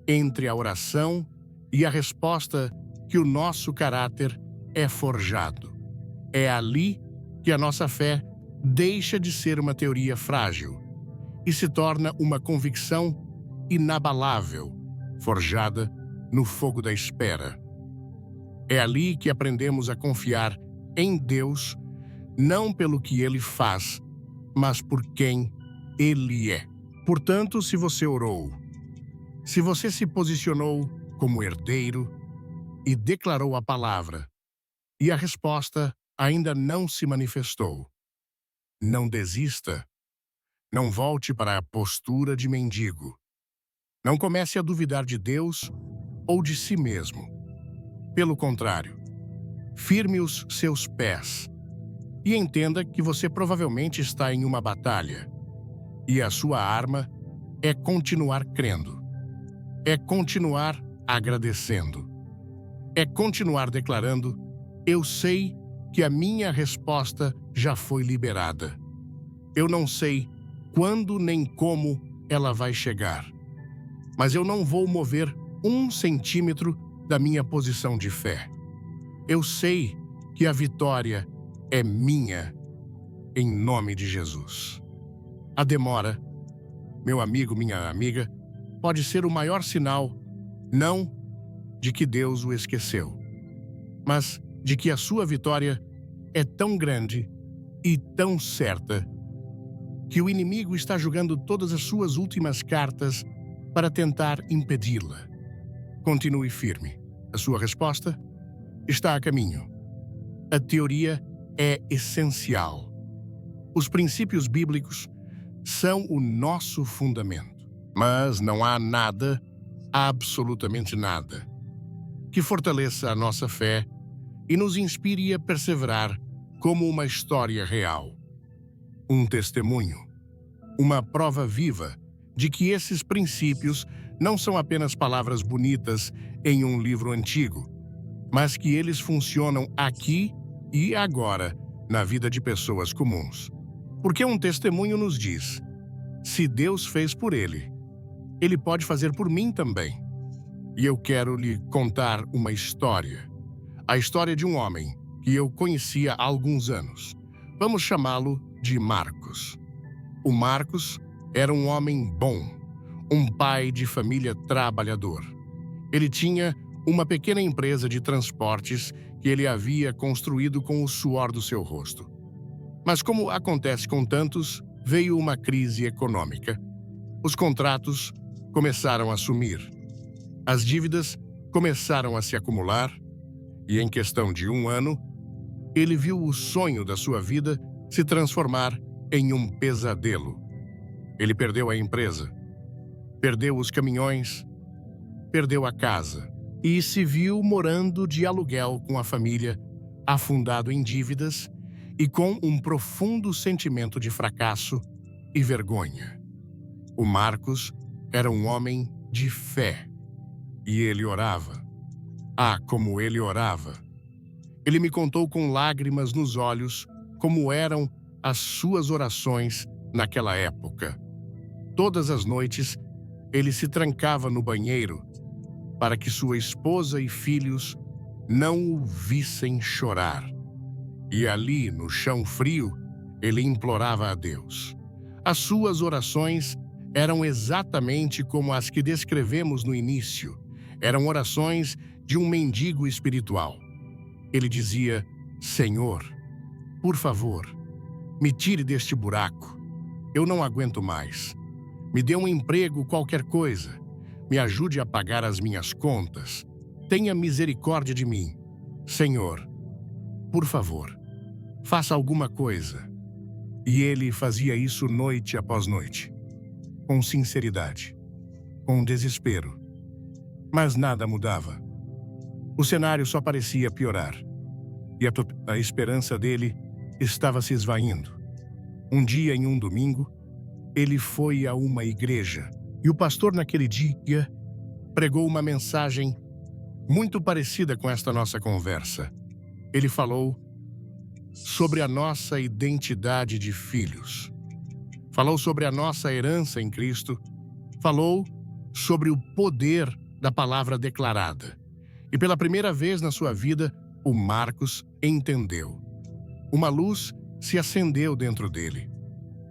entre a oração e a resposta que o nosso caráter é forjado. É ali que a nossa fé deixa de ser uma teoria frágil e se torna uma convicção inabalável, forjada no fogo da espera. É ali que aprendemos a confiar em Deus, não pelo que Ele faz, mas por quem Ele é. Portanto, se você orou, se você se posicionou como herdeiro e declarou a palavra, e a resposta ainda não se manifestou, não desista, não volte para a postura de mendigo. Não comece a duvidar de Deus ou de si mesmo. Pelo contrário, firme os seus pés e entenda que você provavelmente está em uma batalha. E a sua arma é continuar crendo, é continuar agradecendo, é continuar declarando: eu sei que a minha resposta já foi liberada. Eu não sei quando nem como ela vai chegar, mas eu não vou mover 1 centímetro da minha posição de fé. Eu sei que a vitória é minha, em nome de Jesus. A demora, meu amigo, minha amiga, pode ser o maior sinal, não de que Deus o esqueceu, mas de que a sua vitória é tão grande e tão certa que o inimigo está jogando todas as suas últimas cartas para tentar impedi-la. Continue firme. A sua resposta está a caminho. A teoria é essencial. Os princípios bíblicos são o nosso fundamento. Mas não há nada, absolutamente nada, que fortaleça a nossa fé e nos inspire a perseverar como uma história real. Um testemunho, uma prova viva de que esses princípios não são apenas palavras bonitas em um livro antigo, mas que eles funcionam aqui e agora na vida de pessoas comuns. Porque um testemunho nos diz: se Deus fez por ele, ele pode fazer por mim também. E eu quero lhe contar uma história. A história de um homem que eu conhecia há alguns anos. Vamos chamá-lo de Marcos. O Marcos era um homem bom, um pai de família trabalhador. Ele tinha uma pequena empresa de transportes que ele havia construído com o suor do seu rosto. Mas como acontece com tantos, veio uma crise econômica. Os contratos começaram a sumir. As dívidas começaram a se acumular e, em questão de 1 ano, ele viu o sonho da sua vida se transformar em um pesadelo. Ele perdeu a empresa, perdeu os caminhões, perdeu a casa e se viu morando de aluguel com a família, afundado em dívidas e com um profundo sentimento de fracasso e vergonha. O Marcos era um homem de fé e ele orava. Ah, como ele orava! Ele me contou com lágrimas nos olhos como eram as suas orações naquela época. Todas as noites, ele se trancava no banheiro para que sua esposa e filhos não o vissem chorar. E ali, no chão frio, ele implorava a Deus. As suas orações eram exatamente como as que descrevemos no início. Eram orações de um mendigo espiritual. Ele dizia: Senhor, por favor, me tire deste buraco. Eu não aguento mais. Me dê um emprego, qualquer coisa. Me ajude a pagar as minhas contas. Tenha misericórdia de mim. Senhor, por favor, faça alguma coisa. E ele fazia isso noite após noite, com sinceridade, com desespero. Mas nada mudava. O cenário só parecia piorar. E a esperança dele estava se esvaindo. Um dia, em um domingo, ele foi a uma igreja. E o pastor, naquele dia, pregou uma mensagem muito parecida com esta nossa conversa. Ele falou sobre a nossa identidade de filhos. Falou sobre a nossa herança em Cristo. Falou sobre o poder da palavra declarada. E pela primeira vez na sua vida, o Marcos entendeu. Uma luz se acendeu dentro dele.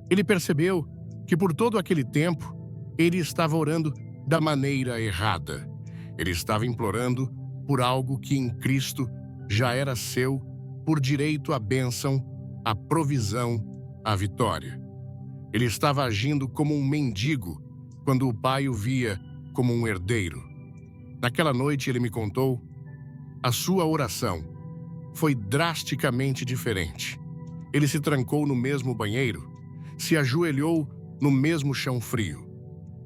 Ele percebeu que por todo aquele tempo, ele estava orando da maneira errada. Ele estava implorando por algo que em Cristo já era seu, por direito à bênção, à provisão, à vitória. Ele estava agindo como um mendigo quando o pai o via como um herdeiro. Naquela noite ele me contou, a sua oração foi drasticamente diferente. Ele se trancou no mesmo banheiro, se ajoelhou no mesmo chão frio.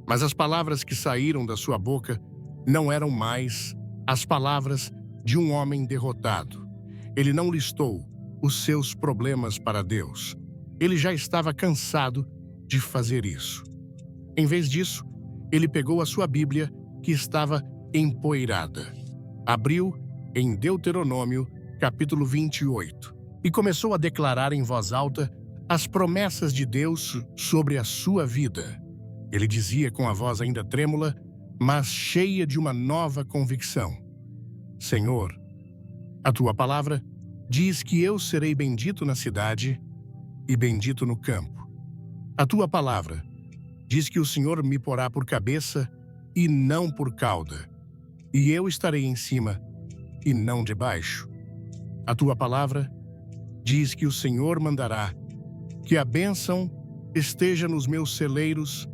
Mas as palavras que saíram da sua boca não eram mais as palavras de um homem derrotado. Ele não listou os seus problemas para Deus. Ele já estava cansado de fazer isso. Em vez disso, ele pegou a sua Bíblia, que estava empoeirada, abriu em Deuteronômio, capítulo 28, e começou a declarar em voz alta as promessas de Deus sobre a sua vida. Ele dizia com a voz ainda trêmula, mas cheia de uma nova convicção: Senhor, a tua palavra diz que eu serei bendito na cidade e bendito no campo. A tua palavra diz que o Senhor me porá por cabeça e não por cauda, e eu estarei em cima e não debaixo. A tua palavra diz que o Senhor mandará que a bênção esteja nos meus celeiros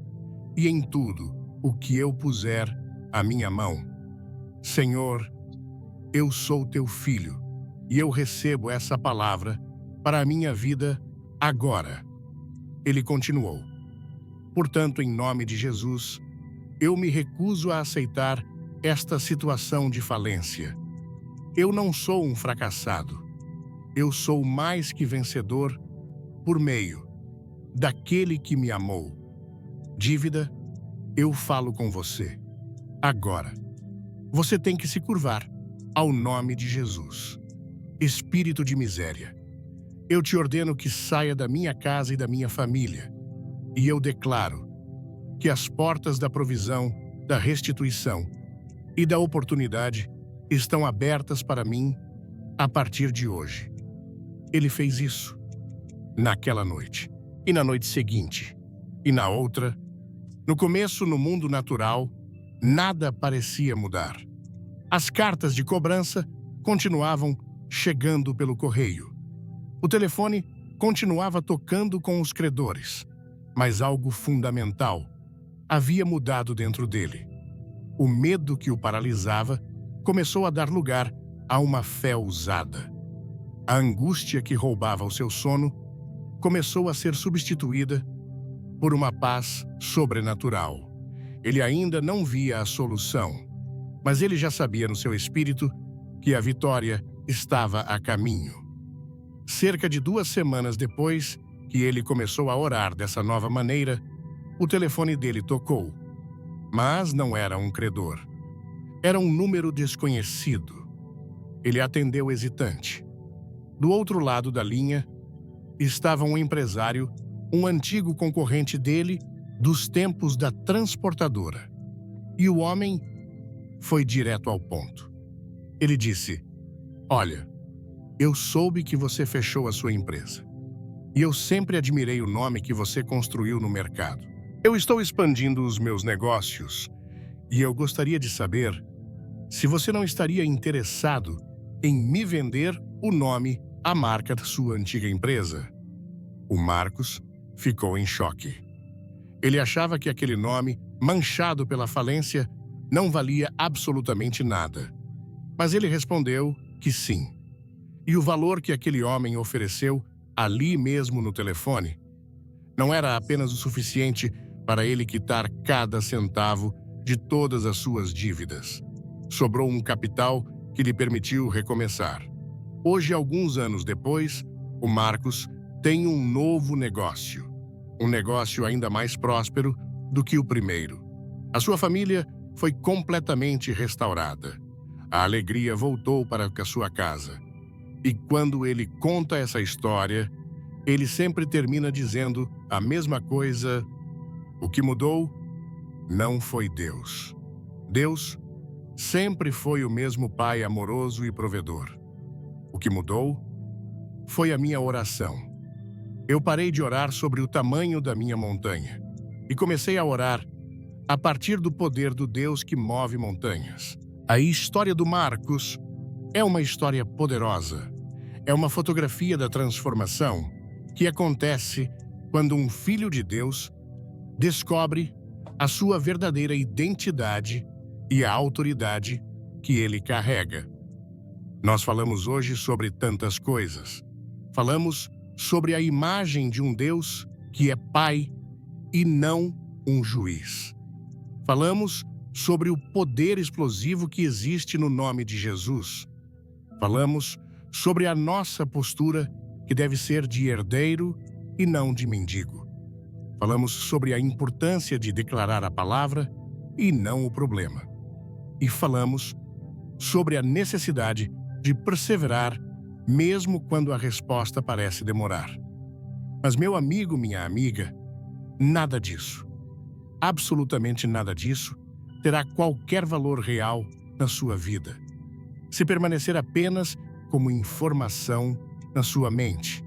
e em tudo o que eu puser a minha mão. Senhor, eu sou teu filho e eu recebo essa palavra para a minha vida agora. Ele continuou: portanto, em nome de Jesus, eu me recuso a aceitar esta situação de falência. Eu não sou um fracassado. Eu sou mais que vencedor por meio daquele que me amou. Dívida, eu falo com você. Agora, você tem que se curvar ao nome de Jesus. Espírito de miséria, eu te ordeno que saia da minha casa e da minha família. E eu declaro que as portas da provisão, da restituição e da oportunidade estão abertas para mim a partir de hoje. Ele fez isso naquela noite, e na noite seguinte, e na outra. No começo, no mundo natural, nada parecia mudar. As cartas de cobrança continuavam chegando pelo correio. O telefone continuava tocando com os credores, mas algo fundamental havia mudado dentro dele. O medo que o paralisava começou a dar lugar a uma fé ousada. A angústia que roubava o seu sono começou a ser substituída por uma paz sobrenatural. Ele ainda não via a solução, mas ele já sabia no seu espírito que a vitória estava a caminho. Cerca de 2 semanas depois que ele começou a orar dessa nova maneira, o telefone dele tocou. Mas não era um credor. Era um número desconhecido. Ele atendeu hesitante. Do outro lado da linha estava um empresário, um antigo concorrente dele dos tempos da transportadora. E o homem foi direto ao ponto. Ele disse: olha, eu soube que você fechou a sua empresa. E eu sempre admirei o nome que você construiu no mercado. Eu estou expandindo os meus negócios e eu gostaria de saber se você não estaria interessado em me vender o nome, a marca da sua antiga empresa. O Marcos ficou em choque. Ele achava que aquele nome, manchado pela falência, não valia absolutamente nada. Mas ele respondeu que sim. E o valor que aquele homem ofereceu ali mesmo no telefone não era apenas o suficiente para ele quitar cada centavo de todas as suas dívidas. Sobrou um capital que lhe permitiu recomeçar. Hoje, alguns anos depois, o Marcos tem um novo negócio. Um negócio ainda mais próspero do que o primeiro. A sua família foi completamente restaurada. A alegria voltou para a sua casa. E quando ele conta essa história, ele sempre termina dizendo a mesma coisa: o que mudou não foi Deus. Deus sempre foi o mesmo Pai amoroso e provedor. O que mudou foi a minha oração. Eu parei de orar sobre o tamanho da minha montanha e comecei a orar a partir do poder do Deus que move montanhas. A história do Marcos é uma história poderosa. É uma fotografia da transformação que acontece quando um filho de Deus descobre a sua verdadeira identidade e a autoridade que ele carrega. Nós falamos hoje sobre tantas coisas. Falamos sobre a imagem de um Deus que é Pai e não um juiz. Falamos sobre o poder explosivo que existe no nome de Jesus. Falamos sobre a nossa postura, que deve ser de herdeiro e não de mendigo. Falamos sobre a importância de declarar a palavra e não o problema. E falamos sobre a necessidade de perseverar, mesmo quando a resposta parece demorar. Mas, meu amigo, minha amiga, nada disso, absolutamente nada disso, terá qualquer valor real na sua vida, se permanecer apenas como informação na sua mente.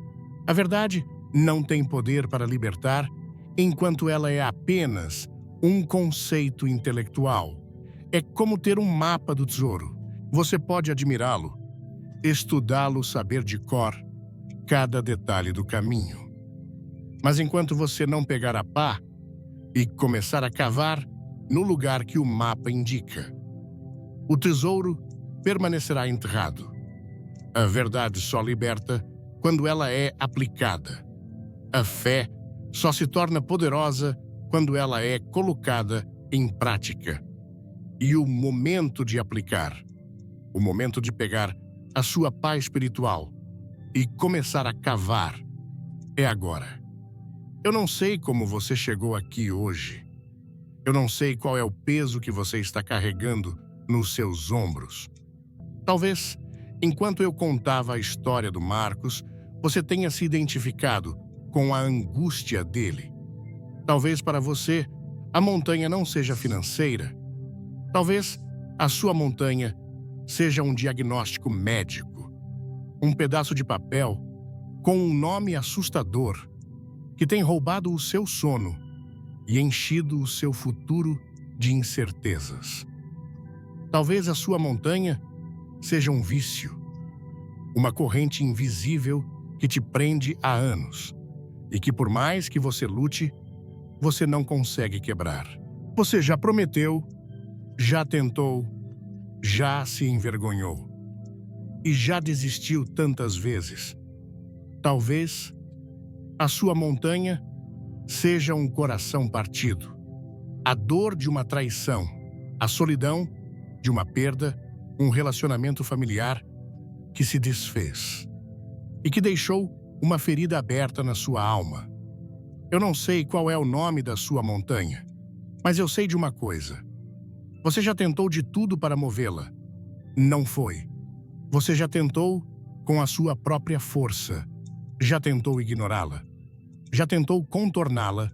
A verdade não tem poder para libertar enquanto ela é apenas um conceito intelectual. É como ter um mapa do tesouro. Você pode admirá-lo, estudá-lo, saber de cor cada detalhe do caminho. Mas enquanto você não pegar a pá e começar a cavar no lugar que o mapa indica, o tesouro permanecerá enterrado. A verdade só liberta quando ela é aplicada. A fé só se torna poderosa quando ela é colocada em prática. E o momento de aplicar, o momento de pegar a sua pá espiritual e começar a cavar, é agora. Eu não sei como você chegou aqui hoje. Eu não sei qual é o peso que você está carregando nos seus ombros. Talvez, enquanto eu contava a história do Marcos, você tenha se identificado com a angústia dele. Talvez para você, a montanha não seja financeira. Talvez a sua montanha seja um diagnóstico médico, um pedaço de papel com um nome assustador que tem roubado o seu sono e enchido o seu futuro de incertezas. Talvez a sua montanha seja um vício, uma corrente invisível que te prende há anos e que, por mais que você lute, você não consegue quebrar. Você já prometeu, já tentou, já se envergonhou e já desistiu tantas vezes. Talvez a sua montanha seja um coração partido, a dor de uma traição, a solidão de uma perda, um relacionamento familiar que se desfez e que deixou uma ferida aberta na sua alma. Eu não sei qual é o nome da sua montanha, mas eu sei de uma coisa. Você já tentou de tudo para movê-la. Não foi. Você já tentou com a sua própria força. Já tentou ignorá-la. Já tentou contorná-la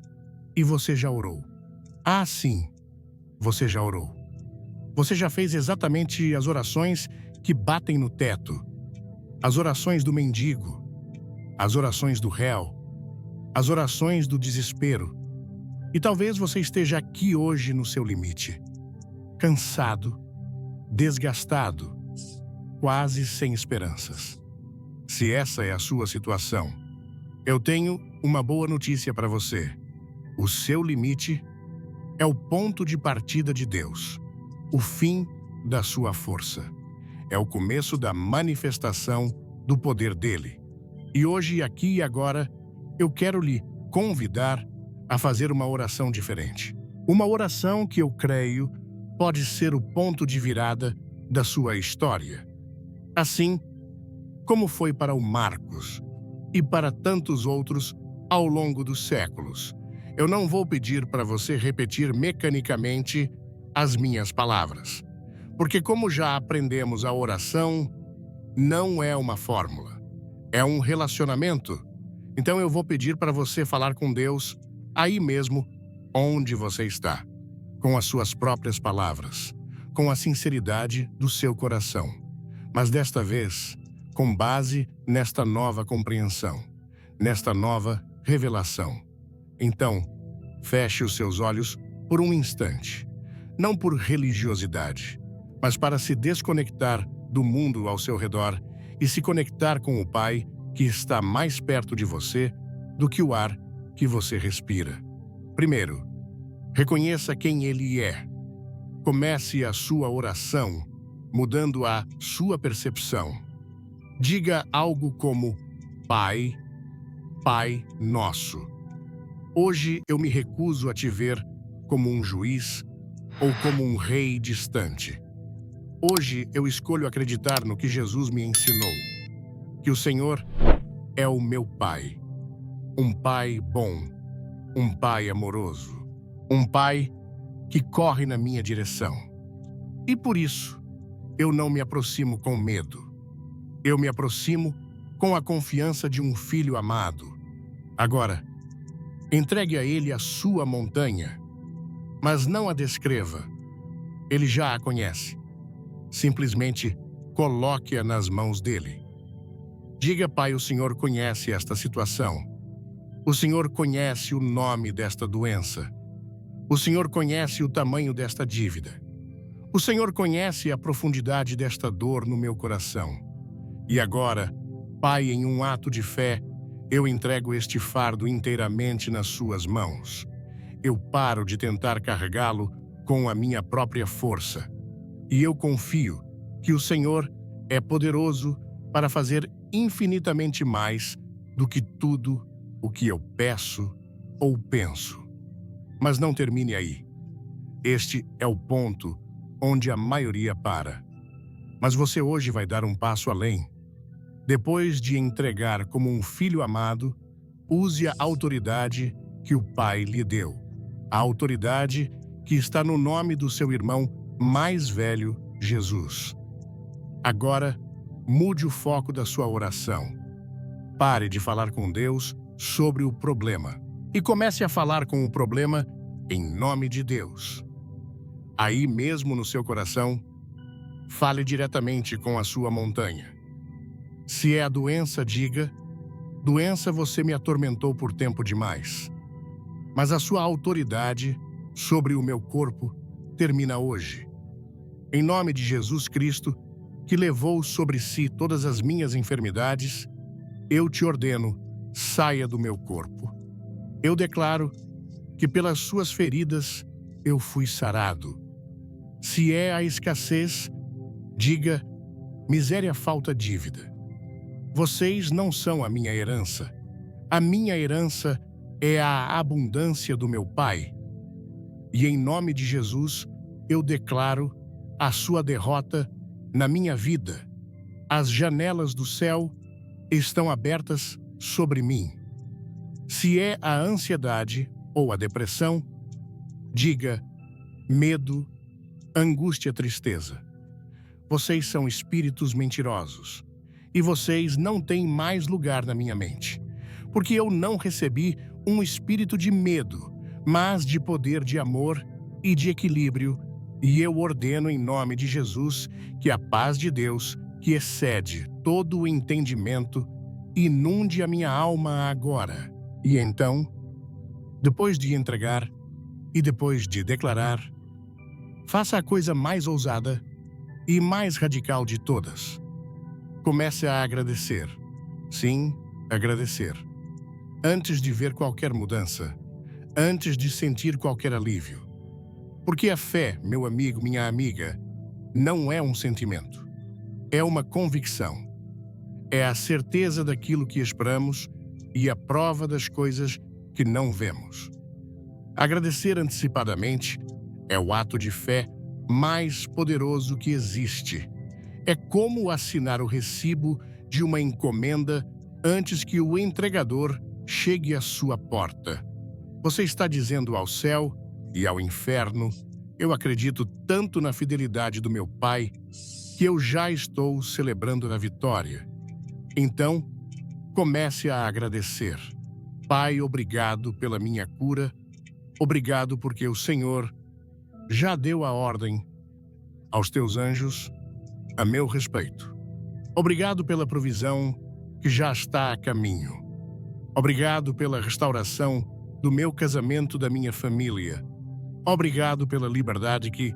e você já orou. Ah, sim, você já orou. Você já fez exatamente as orações que batem no teto. As orações do mendigo. As orações do réu. As orações do desespero. E talvez você esteja aqui hoje no seu limite. Cansado, desgastado, quase sem esperanças. Se essa é a sua situação, eu tenho uma boa notícia para você. O seu limite é o ponto de partida de Deus, o fim da sua força. É o começo da manifestação do poder dele. E hoje, aqui e agora, eu quero lhe convidar a fazer uma oração diferente. Uma oração que eu creio pode ser o ponto de virada da sua história. Assim como foi para o Marcos e para tantos outros ao longo dos séculos. Eu não vou pedir para você repetir mecanicamente as minhas palavras, porque como já aprendemos, a oração não é uma fórmula, é um relacionamento. Então eu vou pedir para você falar com Deus aí mesmo onde você está, com as suas próprias palavras, com a sinceridade do seu coração, mas desta vez com base nesta nova compreensão, nesta nova revelação. Então, feche os seus olhos por um instante, não por religiosidade, mas para se desconectar do mundo ao seu redor e se conectar com o Pai que está mais perto de você do que o ar que você respira. Primeiro, reconheça quem Ele é. Comece a sua oração mudando a sua percepção. Diga algo como: Pai, Pai nosso. Hoje eu me recuso a te ver como um juiz ou como um rei distante. Hoje eu escolho acreditar no que Jesus me ensinou, que o Senhor é o meu Pai, um Pai bom, um Pai amoroso, um Pai que corre na minha direção. E por isso, eu não me aproximo com medo. Eu me aproximo com a confiança de um filho amado. Agora, entregue a Ele a sua montanha, mas não a descreva. Ele já a conhece. Simplesmente coloque-a nas mãos dele. Diga: Pai, o Senhor conhece esta situação. O Senhor conhece o nome desta doença. O Senhor conhece o tamanho desta dívida. O Senhor conhece a profundidade desta dor no meu coração. E agora, Pai, em um ato de fé, eu entrego este fardo inteiramente nas suas mãos. Eu paro de tentar carregá-lo com a minha própria força. E eu confio que o Senhor é poderoso para fazer infinitamente mais do que tudo o que eu peço ou penso. Mas não termine aí. Este é o ponto onde a maioria para. Mas você hoje vai dar um passo além. Depois de entregar como um filho amado, use a autoridade que o Pai lhe deu. A autoridade que está no nome do seu irmão mais velho, Jesus. Agora, mude o foco da sua oração. Pare de falar com Deus sobre o problema e comece a falar com o problema em nome de Deus. Aí mesmo no seu coração, fale diretamente com a sua montanha. Se é a doença, diga: doença, você me atormentou por tempo demais. Mas a sua autoridade sobre o meu corpo termina hoje. Em nome de Jesus Cristo, que levou sobre si todas as minhas enfermidades, eu te ordeno, saia do meu corpo. Eu declaro que pelas suas feridas eu fui sarado. Se é a escassez, diga: miséria, falta, dívida. Vocês não são a minha herança. A minha herança é a abundância do meu Pai. E em nome de Jesus, eu declaro a sua derrota na minha vida. As janelas do céu estão abertas sobre mim. Se é a ansiedade ou a depressão, diga: medo, angústia, tristeza. Vocês são espíritos mentirosos. E vocês não têm mais lugar na minha mente. Porque eu não recebi um espírito de medo, mas de poder, de amor e de equilíbrio. E eu ordeno em nome de Jesus que a paz de Deus, que excede todo o entendimento, inunde a minha alma agora. E então, depois de entregar e depois de declarar, faça a coisa mais ousada e mais radical de todas. Comece a agradecer. Sim, agradecer. Antes de ver qualquer mudança, antes de sentir qualquer alívio. Porque a fé, meu amigo, minha amiga, não é um sentimento. É uma convicção. É a certeza daquilo que esperamos e a prova das coisas que não vemos. Agradecer antecipadamente é o ato de fé mais poderoso que existe. É como assinar o recibo de uma encomenda antes que o entregador chegue à sua porta. Você está dizendo ao céu e ao inferno: eu acredito tanto na fidelidade do meu Pai que eu já estou celebrando a vitória. Então, comece a agradecer. Pai, obrigado pela minha cura. Obrigado porque o Senhor já deu a ordem aos teus anjos a meu respeito. Obrigado pela provisão que já está a caminho. Obrigado pela restauração do meu casamento, da minha família. Obrigado pela liberdade que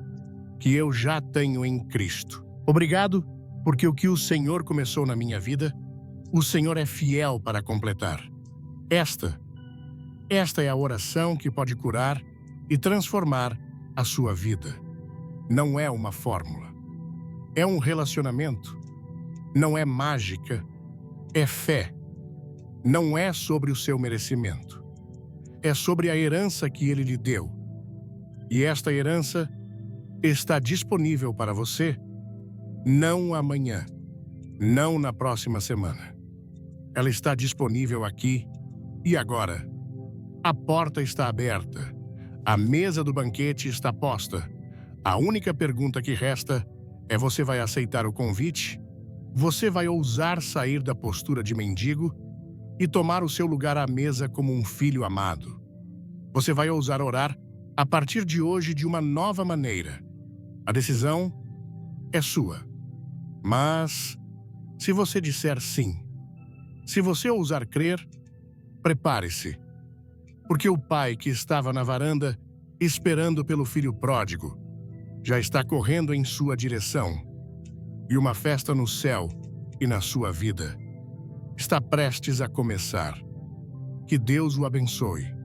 eu já tenho em Cristo. Obrigado porque o que o Senhor começou na minha vida, o Senhor é fiel para completar. Esta Esta é a oração que pode curar e transformar a sua vida. Não é uma fórmula. É um relacionamento. Não é mágica. É fé. Não é sobre o seu merecimento. É sobre a herança que ele lhe deu. E esta herança está disponível para você, não amanhã, não na próxima semana. Ela está disponível aqui e agora. A porta está aberta. A mesa do banquete está posta. A única pergunta que resta é: você vai aceitar o convite? Você vai ousar sair da postura de mendigo e tomar o seu lugar à mesa como um filho amado? Você vai ousar orar a partir de hoje de uma nova maneira? A decisão é sua. Mas, se você disser sim, se você ousar crer, prepare-se. Porque o pai que estava na varanda, esperando pelo filho pródigo, já está correndo em sua direção. E uma festa no céu e na sua vida está prestes a começar. Que Deus o abençoe.